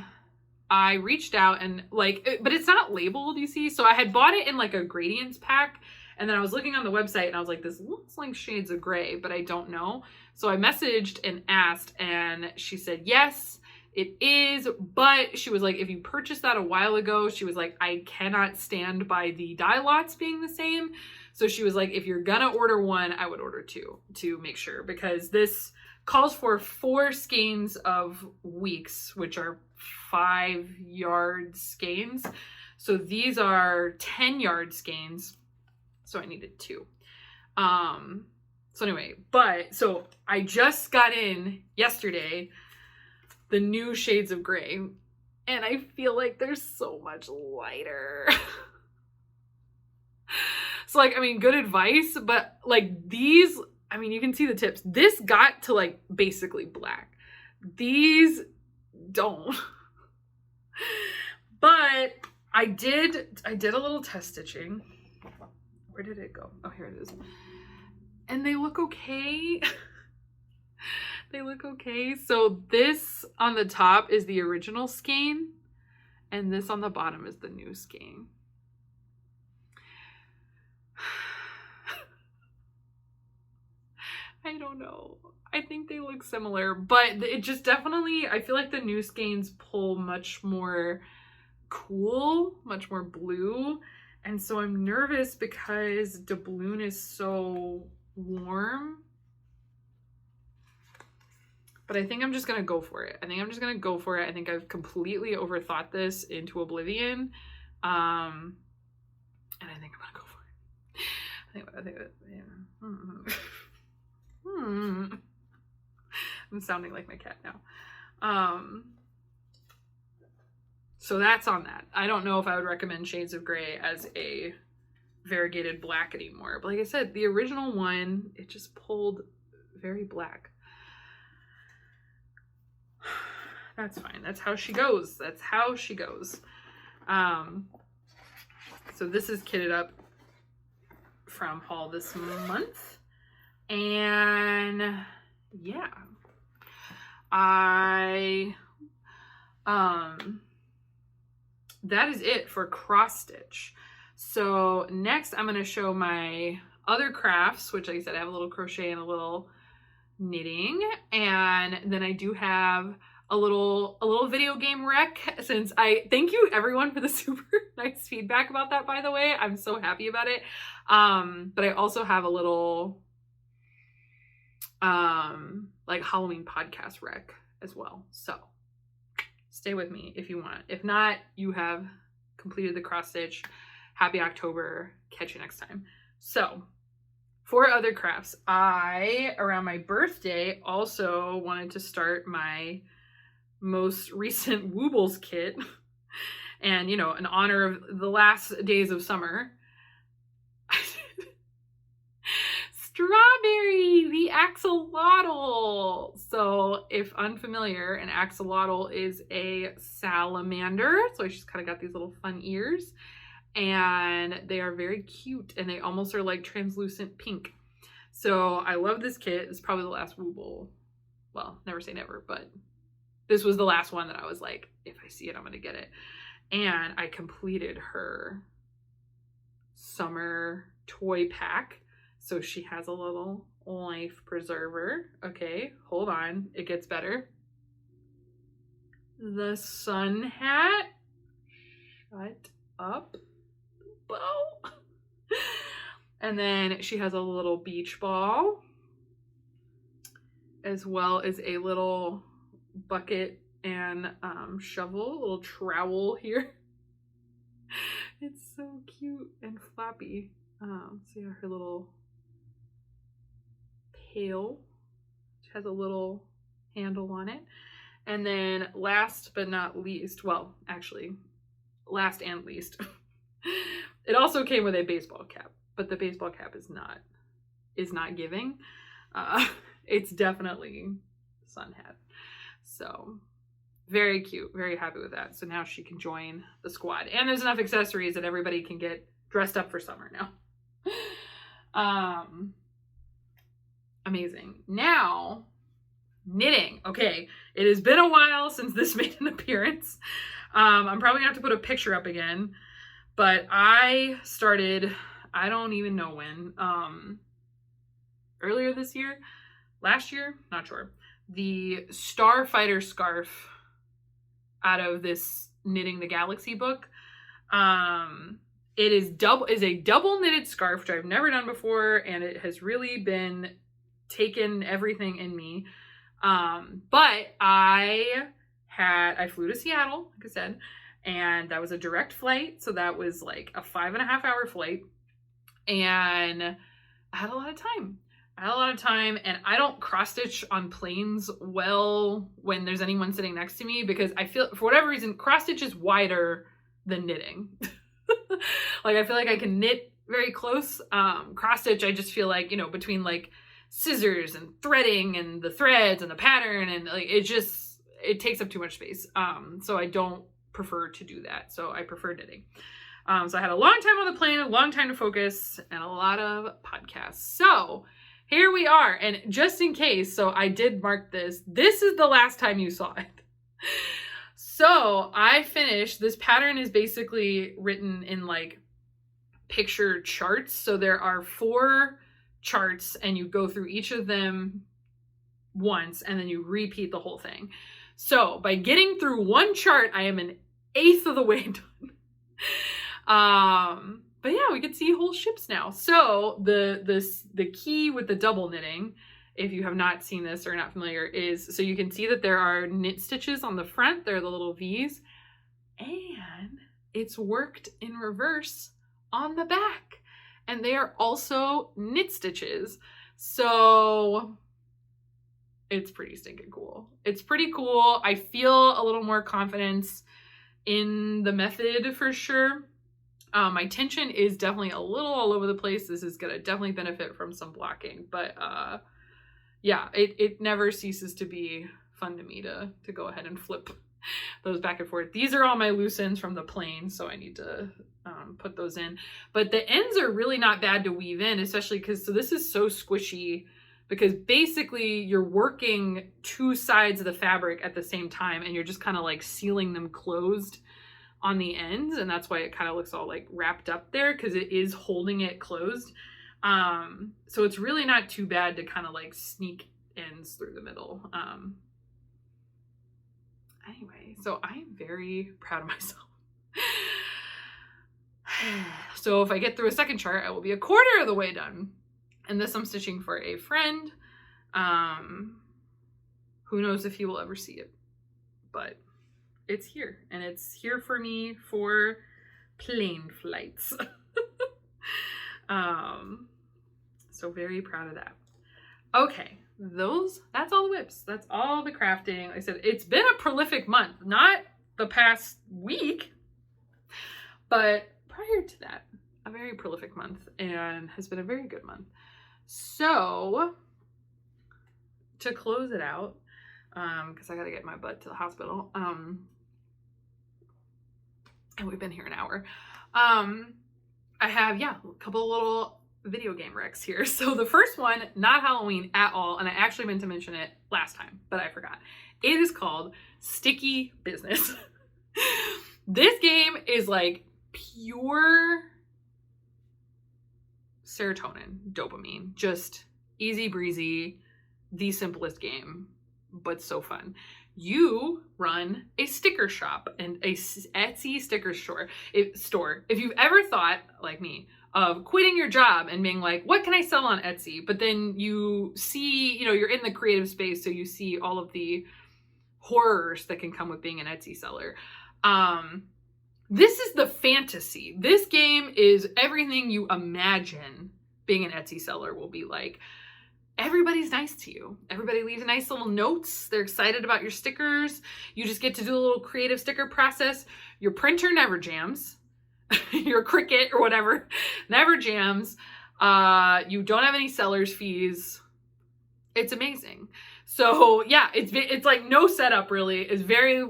S1: I reached out and but it's not labeled, you see? So I had bought it in like a gradients pack. And then I was looking on the website and I was like, this looks like Shades of Gray, but I don't know. So I messaged and asked, and she said, yes, it is. But she was like, if you purchased that a while ago, she was like, I cannot stand by the dye lots being the same. So she was like, if you're gonna order 1, I would order 2 to make sure, because this calls for 4 skeins of Weeks, which are 5-yard skeins. So these are 10-yard skeins. So I needed 2. So anyway, so I just got in yesterday the new Shades of Gray, and I feel like they're so much lighter. So like, I mean, good advice, but like these, I mean, you can see the tips. This got to like basically black. These don't. But I did a little test stitching. Where did it go? Oh, here it is. And they look okay. They look okay. So this on the top is the original skein, and this on the bottom is the new skein. I don't know. I think they look similar, but it just definitely, I feel like the new skeins pull much more cool, much more blue. And so I'm nervous because doubloon is so warm. But I think I'm just going to go for it. I think I've completely overthought this into oblivion. And I think I'm going to go for it. I'm sounding like my cat now. So that's on that. I don't know if I would recommend Shades of Grey as a variegated black anymore. But like I said, the original one, it just pulled very black. That's fine. That's how she goes. So this is kitted up from haul this month. And yeah. That is it for cross stitch. So next I'm going to show my other crafts, which like I said, I have a little crochet and a little knitting. And then I do have a little video game rec, since I thank you everyone for the super nice feedback about that, by the way. I'm so happy about it. But I also have a little like Halloween podcast rec as well. So stay with me if you want. If not, you have completed the cross stitch. Happy October. Catch you next time. So for other crafts, I, around my birthday, also wanted to start my most recent Woobles kit. And, you know, in honor of the last days of summer, Strawberry, the axolotl. So if unfamiliar, an axolotl is a salamander. So she's kind of got these little fun ears, and they are very cute, and they almost are like translucent pink. So I love this kit. It's probably the last Wooble. Well, never say never, but this was the last one that I was like, if I see it, I'm going to get it. And I completed her summer toy pack. So she has a little life preserver. Okay, hold on. It gets better. The sun hat. Shut up, bow. And then she has a little beach ball, as well as a little bucket and shovel, a little trowel here. It's so cute and floppy. So yeah, her little pail. She has a little handle on it. And then last but not least, well, actually, last and least, it also came with a baseball cap, but the baseball cap is not giving. It's definitely sun hat. So very cute, very happy with that. So now she can join the squad, and there's enough accessories that everybody can get dressed up for summer now. Amazing. Now, knitting. Okay, it has been a while since this made an appearance. I'm probably gonna have to put a picture up again, but I started, I don't even know when, earlier this year, last year, not sure, the Starfighter scarf out of this Knitting the Galaxy book. It is a double knitted scarf, which I've never done before, and it has really been taken everything in me. But I flew to Seattle, like I said, and that was a direct flight. So that was like a 5.5 hour flight, and I had a lot of time. And I don't cross stitch on planes well when there's anyone sitting next to me, because I feel, for whatever reason, cross stitch is wider than knitting. Like, I feel like I can knit very close. Cross stitch, I just feel like, you know, between like scissors and threading and the threads and the pattern, and like it takes up too much space. So I don't prefer to do that. So I prefer knitting. So I had a long time on the plane, a long time to focus, and a lot of podcasts. So here we are. And just in case, so I did mark this. This is the last time you saw it. So I finished. This pattern is basically written in like picture charts. So there are 4 charts, and you go through each of them once, and then you repeat the whole thing. So by getting through one chart, I am an 1/8 of the way done. But yeah, we could see whole ships now. So the key with the double knitting, if you have not seen this or not familiar, is so you can see that there are knit stitches on the front. They're the little V's, and it's worked in reverse on the back, and they are also knit stitches. So it's pretty stinking cool. It's pretty cool. I feel a little more confidence in the method for sure. My tension is definitely a little all over the place. This is gonna definitely benefit from some blocking, but yeah, it never ceases to be fun to me to go ahead and flip those back and forth. These are all my loose ends from the plane, so I need to put those in. But the ends are really not bad to weave in, especially because, so this is so squishy, because basically you're working two sides of the fabric at the same time, and you're just kind of like sealing them closed on the ends, and that's why it kind of looks all like wrapped up there, because it is holding it closed. So it's really not too bad to kind of like sneak ends through the middle. Anyway, so I am very proud of myself. So if I get through a second chart, I will be 1/4 of the way done. And this I'm stitching for a friend. Who knows if he will ever see it, but it's here, and it's here for me for plane flights. So very proud of that. Okay, that's all the whips. That's all the crafting. Like I said, it's been a prolific month, not the past week, but prior to that, a very prolific month, and has been a very good month. So to close it out, because I gotta get my butt to the hospital, and we've been here an hour, I have, yeah, a couple of little video game recs here. So the first one, not Halloween at all, and I actually meant to mention it last time, but I forgot. It is called Sticky Business. This game is like pure serotonin, dopamine, just easy breezy, the simplest game, but so fun. You run a sticker shop and a Etsy sticker store. If you've ever thought, like me, of quitting your job and being like, what can I sell on Etsy? But then you see, you're in the creative space, so you see all of the horrors that can come with being an Etsy seller. This is the fantasy. This game is everything you imagine being an Etsy seller will be like. Everybody's nice to you. Everybody leaves nice little notes. They're excited about your stickers. You just get to do a little creative sticker process. Your printer never jams. Your Cricut or whatever never jams. You don't have any seller's fees. It's amazing. So yeah, it's like no setup really. It's very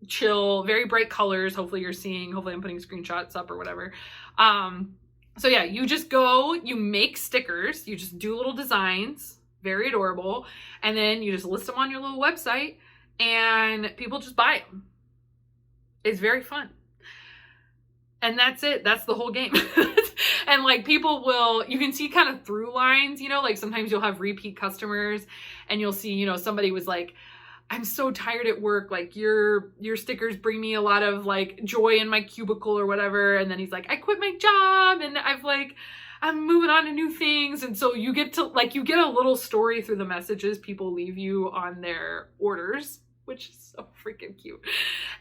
S1: chill, very bright colors. Hopefully you're seeing, hopefully I'm putting screenshots up or whatever. So yeah, you just go, you make stickers, you just do little designs, very adorable, and then you just list them on your little website and people just buy them. It's very fun. And that's it. That's the whole game. And like people will, you can see kind of through lines, like sometimes you'll have repeat customers and you'll see, somebody was like, I'm so tired at work. Like your stickers bring me a lot of like joy in my cubicle or whatever. And then he's like, I quit my job and I'm moving on to new things. And so you get a little story through the messages people leave you on their orders, which is so freaking cute.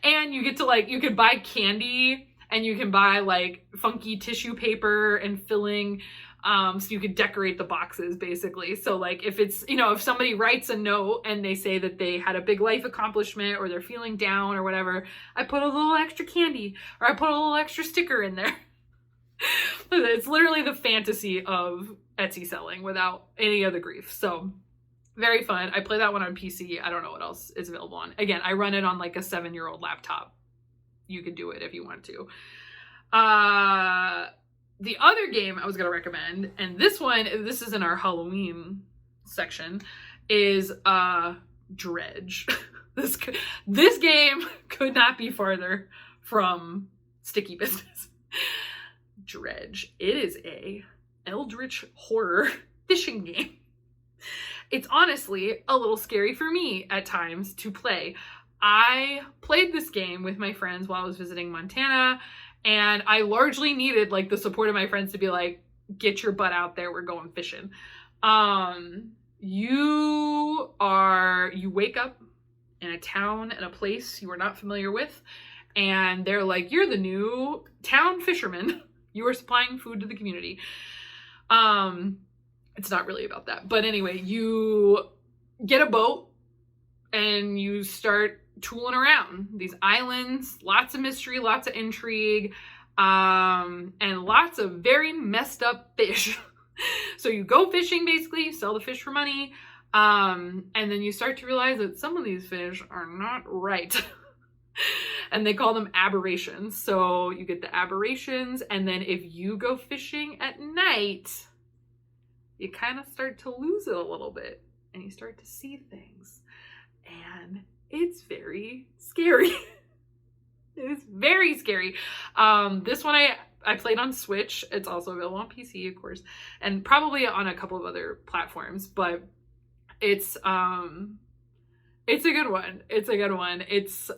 S1: And you get to you can buy candy and you can buy like funky tissue paper and filling. So you could decorate the boxes basically. So like if it's, if somebody writes a note and they say that they had a big life accomplishment or they're feeling down or whatever, I put a little extra candy or I put a little extra sticker in there. It's literally the fantasy of Etsy selling without any of the grief. So very fun. I play that one on PC. I don't know what else is available on. Again, I run it on like a 7-year-old laptop. You could do it if you want to. The other game I was going to recommend, and this is in our Halloween section, is Dredge. This game could not be farther from Sticky Business. Dredge. It is a eldritch horror fishing game. It's honestly a little scary for me at times to play. I played this game with my friends while I was visiting Montana, and I largely needed like the support of my friends to be like, get your butt out there, we're going fishing. You wake up in a town in a place you are not familiar with, and they're like, you're the new town fisherman. You are supplying food to the community. It's not really about that, but anyway, you get a boat and you start tooling around these islands, lots of mystery, lots of intrigue, and lots of very messed up fish. So you go fishing, basically, you sell the fish for money, and then you start to realize that some of these fish are not right. And they call them aberrations. So you get the aberrations, and then if you go fishing at night, you kind of start to lose it a little bit, and you start to see things, and it's very scary. It's very scary. This one I played on Switch. It's also available on PC, of course, and probably on a couple of other platforms, but it's a good one. It's a good one. It's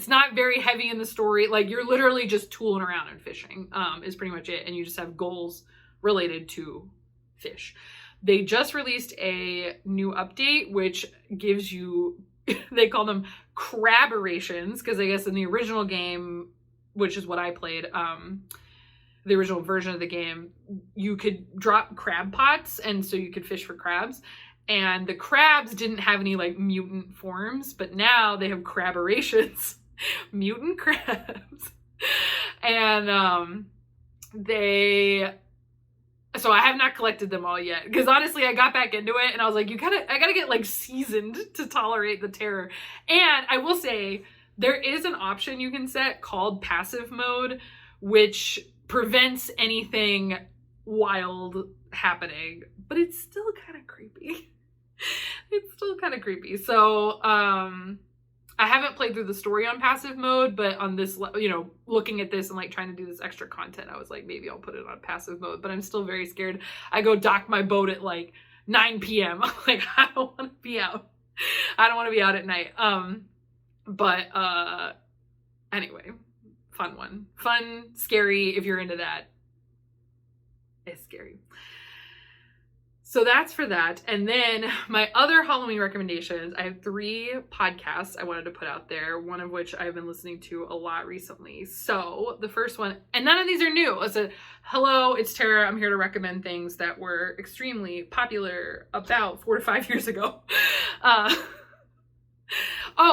S1: not very heavy in the story. Like, you're literally just tooling around and fishing, is pretty much it. And you just have goals related to fish. They just released a new update, which gives you, they call them craberations, because I guess in the original game, which is what I played, the original version of the game, you could drop crab pots, and so you could fish for crabs. And the crabs didn't have any like mutant forms, but now they have craberations, mutant crabs. And so I have not collected them all yet, because honestly I got back into it and I was like, I gotta get like seasoned to tolerate the terror. And I will say there is an option you can set called passive mode, which prevents anything wild happening, but it's still kind of creepy. It's still kind of creepy. So I haven't played through the story on passive mode, but on this, looking at this and like trying to do this extra content, I was like, maybe I'll put it on passive mode, but I'm still very scared. I go dock my boat at like 9 p.m. Like, I don't want to be out. I don't want to be out at night. But anyway, fun one. Fun, scary, if you're into that. It's scary. So that's for that. And then my other Halloween recommendations, I have 3 podcasts I wanted to put out there, one of which I've been listening to a lot recently. So the first one, and none of these are new. I said, hello, it's Tara. I'm here to recommend things that were extremely popular about 4 to 5 years ago. Oh,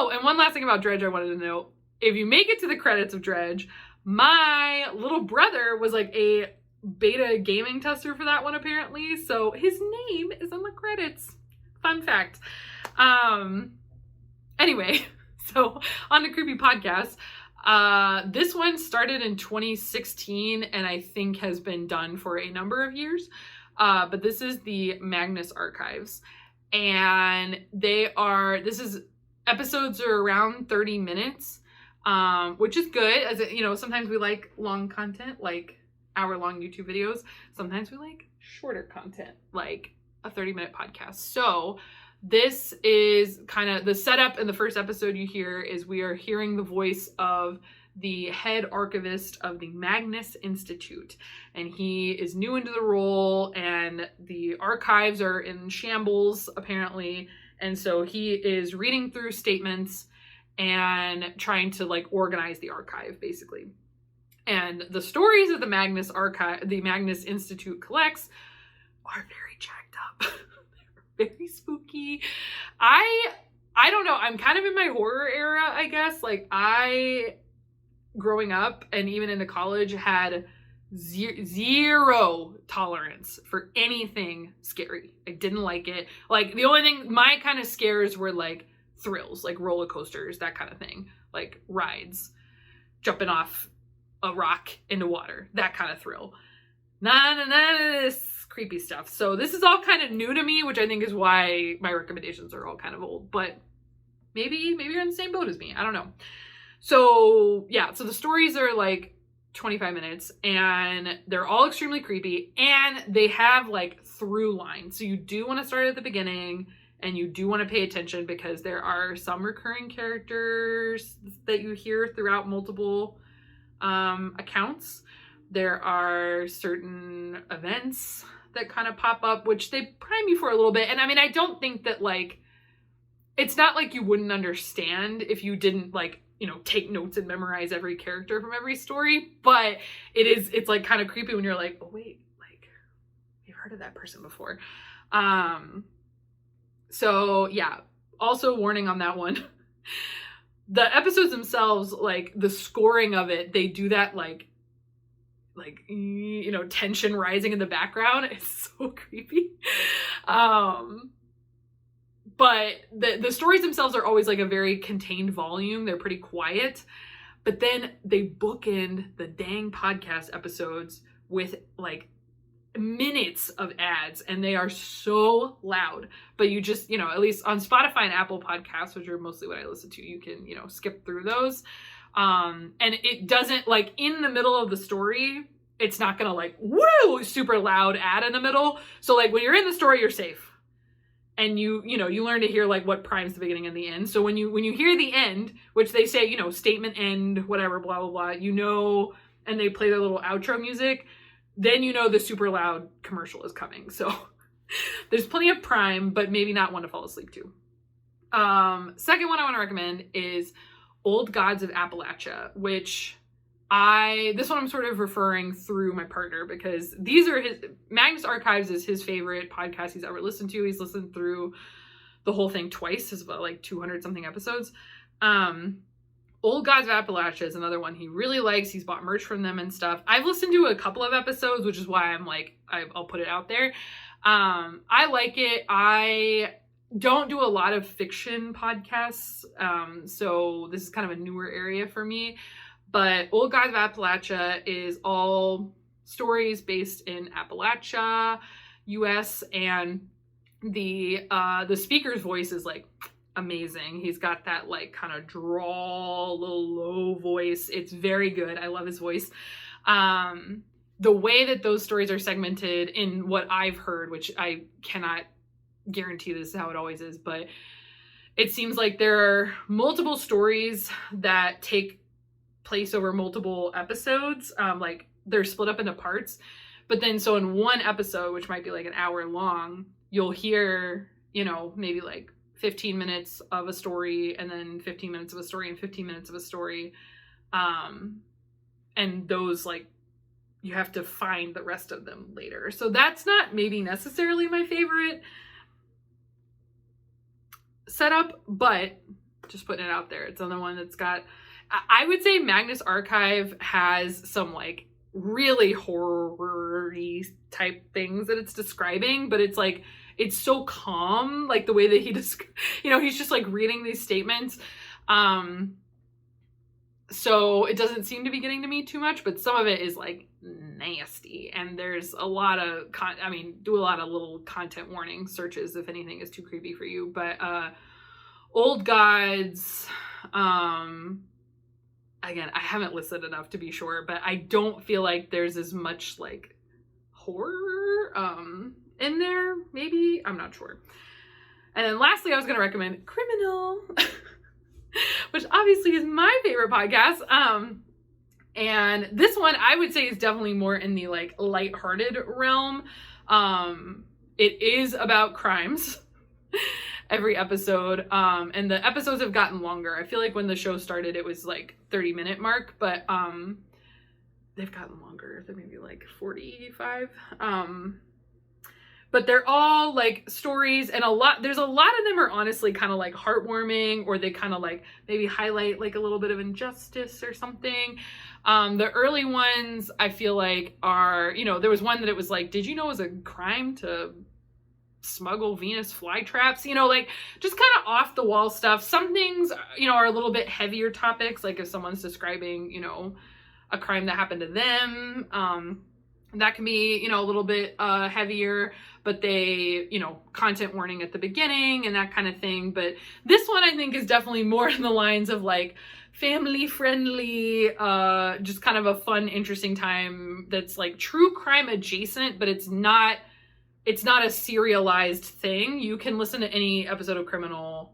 S1: and one last thing about Dredge I wanted to know. If you make it to the credits of Dredge, my little brother was like a beta gaming tester for that one, apparently, so his name is in the credits. Fun fact. Anyway, so on the creepy podcast, this one started in 2016 and I think has been done for a number of years, but this is the Magnus Archives, and episodes are around 30 minutes, which is good, as sometimes we like long content, like hour-long YouTube videos. Sometimes we like shorter content, like a 30-minute podcast. So this is kind of the setup. In the first episode you hear is we are hearing the voice of the head archivist of the Magnus Institute, and he is new into the role, and the archives are in shambles apparently, and so he is reading through statements and trying to like organize the archive, basically. And the stories that the Magnus Institute collects are very jacked up. They're very spooky. I don't know. I'm kind of in my horror era, I guess. Like, I, growing up and even into college, had zero tolerance for anything scary. I didn't like it. Like, the only thing, my kind of scares were like thrills, like roller coasters, that kind of thing. Like rides, jumping off a rock into water, that kind of thrill. None of this creepy stuff. So this is all kind of new to me, which I think is why my recommendations are all kind of old, but maybe you're in the same boat as me. I don't know. So yeah, so the stories are like 25 minutes and they're all extremely creepy, and they have like through lines. So you do want to start at the beginning and you do want to pay attention because there are some recurring characters that you hear throughout multiple accounts. There are certain events that kind of pop up, which they prime you for a little bit. And I mean, I don't think that like, it's not like you wouldn't understand if you didn't like, you know, take notes and memorize every character from every story, but it's like kind of creepy when you're like, oh wait, like you've heard of that person before. So yeah, also warning on that one. The episodes themselves, like the scoring of it, they do that like, you know, tension rising in the background. It's so creepy. But the stories themselves are always like a very contained volume. They're pretty quiet. But then they bookend the dang podcast episodes with like minutes of ads, and they are so loud. But you just, you know, at least on Spotify and Apple Podcasts, which are mostly what I listen to, you can, you know, skip through those. And it doesn't, like, in the middle of the story, it's not gonna like, woo, super loud ad in the middle. So like when you're in the story, you're safe. And you know, you learn to hear like what primes the beginning and the end. So when you hear the end, which they say, you know, statement end, whatever, blah, blah, blah, you know, and they play their little outro music, then you know the super loud commercial is coming. So there's plenty of prime, but maybe not one to fall asleep to. Second one I want to recommend is Old Gods of Appalachia, which this one I'm sort of referring through my partner, because these are Magnus Archives is his favorite podcast he's ever listened to. He's listened through the whole thing twice, as about like 200 something episodes. Old Gods of Appalachia is another one he really likes. He's bought merch from them and stuff. I've listened to a couple of episodes, which is why I'm like, I'll put it out there. I like it. I don't do a lot of fiction podcasts, so this is kind of a newer area for me. But Old Gods of Appalachia is all stories based in Appalachia, US, and the speaker's voice is like amazing. He's got that like kind of drawl, little low voice. It's very good. I love his voice. The way that those stories are segmented in what I've heard, which I cannot guarantee this is how it always is, but it seems like there are multiple stories that take place over multiple episodes. Like they're split up into parts, but then so in one episode, which might be like an hour long, you'll hear, you know, maybe like 15 minutes of a story, and then 15 minutes of a story, and 15 minutes of a story. And those, like, you have to find the rest of them later. So that's not maybe necessarily my favorite setup, but just putting it out there. It's another one that's got, I would say Magnus Archive has some like really horror-y type things that it's describing, but it's like, it's so calm, like the way that he just, you know, he's just like reading these statements. So it doesn't seem to be getting to me too much, but some of it is like nasty. And there's a lot of, do a lot of little content warning searches if anything is too creepy for you. But Old Gods, again, I haven't listened enough to be sure, but I don't feel like there's as much like horror in there, maybe, I'm not sure. And then lastly, I was going to recommend Criminal, which obviously is my favorite podcast. And this one I would say is definitely more in the like lighthearted realm. It is about crimes every episode. And the episodes have gotten longer. I feel like when the show started, it was like 30-minute mark, but they've gotten longer. They're maybe like 45. But they're all like stories, and there's a lot of them are honestly kind of like heartwarming, or they kind of like maybe highlight like a little bit of injustice or something. The early ones I feel like are, you know, there was one that it was like, did you know it was a crime to smuggle Venus flytraps? You know, like just kind of off the wall stuff. Some things, you know, are a little bit heavier topics, like if someone's describing, you know, a crime that happened to them, that can be, you know, a little bit heavier, but they, you know, content warning at the beginning and that kind of thing. But this one I think is definitely more in the lines of like family friendly, just kind of a fun, interesting time that's like true crime adjacent, but it's not it's not a serialized thing. You can listen to any episode of Criminal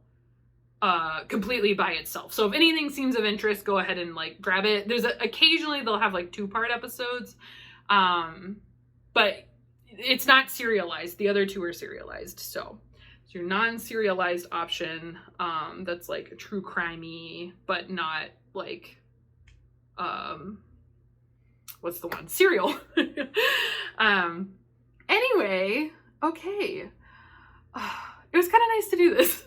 S1: completely by itself. So if anything seems of interest, go ahead and like grab it. There's occasionally they'll have like 2-part episodes, but it's not serialized. The other 2 are serialized. So it's your non-serialized option, that's like a true crimey, but not like what's the one? Serial. Anyway, okay. It was kind of nice to do this.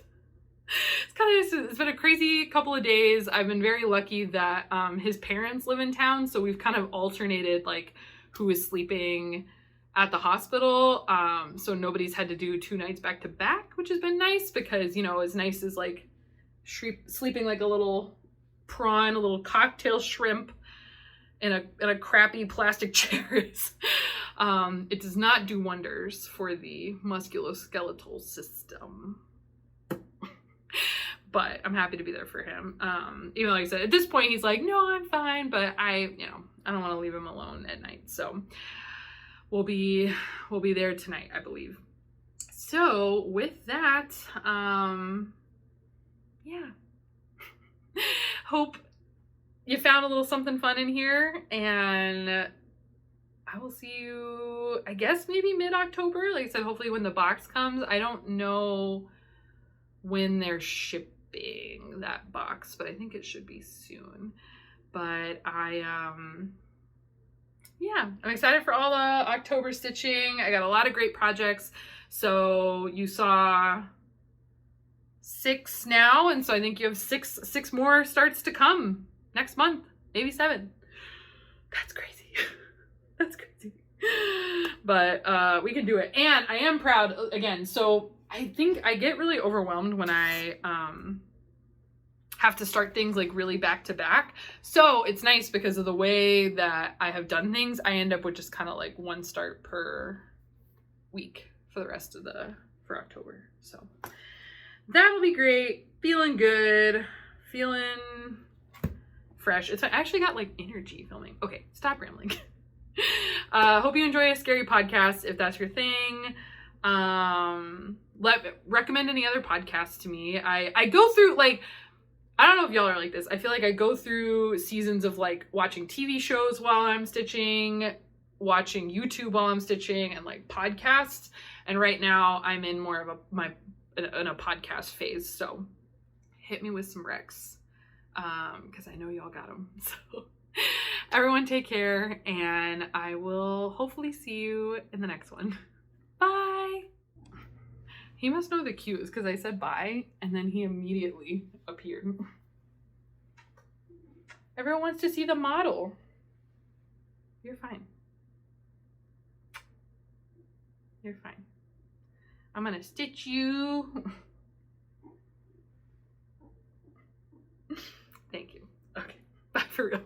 S1: It's kind of nice. It's been a crazy couple of days. I've been very lucky that his parents live in town, so we've kind of alternated like who is sleeping at the hospital. So nobody's had to do 2 nights back to back, which has been nice because, you know, as nice as like sleeping like a little prawn, a little cocktail shrimp in a crappy plastic chair is. It does not do wonders for the musculoskeletal system. But I'm happy to be there for him. Even though, like I said, at this point he's like, no, I'm fine, but I don't want to leave him alone at night. So we'll be there tonight, I believe. So with that, yeah. Hope you found a little something fun in here, and I will see you, I guess, maybe mid-October. Like I said, hopefully when the box comes. I don't know when they're shipping that box, but I think it should be soon. But yeah, I'm excited for all the October stitching. I got a lot of great projects. So you saw 6 now, and so I think you have six more starts to come next month, maybe 7. That's crazy. That's crazy. But we can do it. And I am proud again. So I think I get really overwhelmed when I have to start things like really back to back. So it's nice because of the way that I have done things. I end up with just kind of like 1 start per week for the rest of for October. So that'll be great. Feeling good. Feeling fresh. I actually got like energy filming. Okay, stop rambling. Hope you enjoy a scary podcast if that's your thing. Recommend any other podcasts to me. I go through, like, I don't know if y'all are like this. I feel like I go through seasons of like watching TV shows while I'm stitching, watching YouTube while I'm stitching, and like podcasts. And right now I'm in more of a podcast phase. So hit me with some recs, because I know y'all got them. So everyone take care, and I will hopefully see you in the next one. Bye. He must know the cues because I said bye and then he immediately appeared. Everyone wants to see the model. You're fine. You're fine. I'm gonna stitch you. Thank you. Okay, bye for real.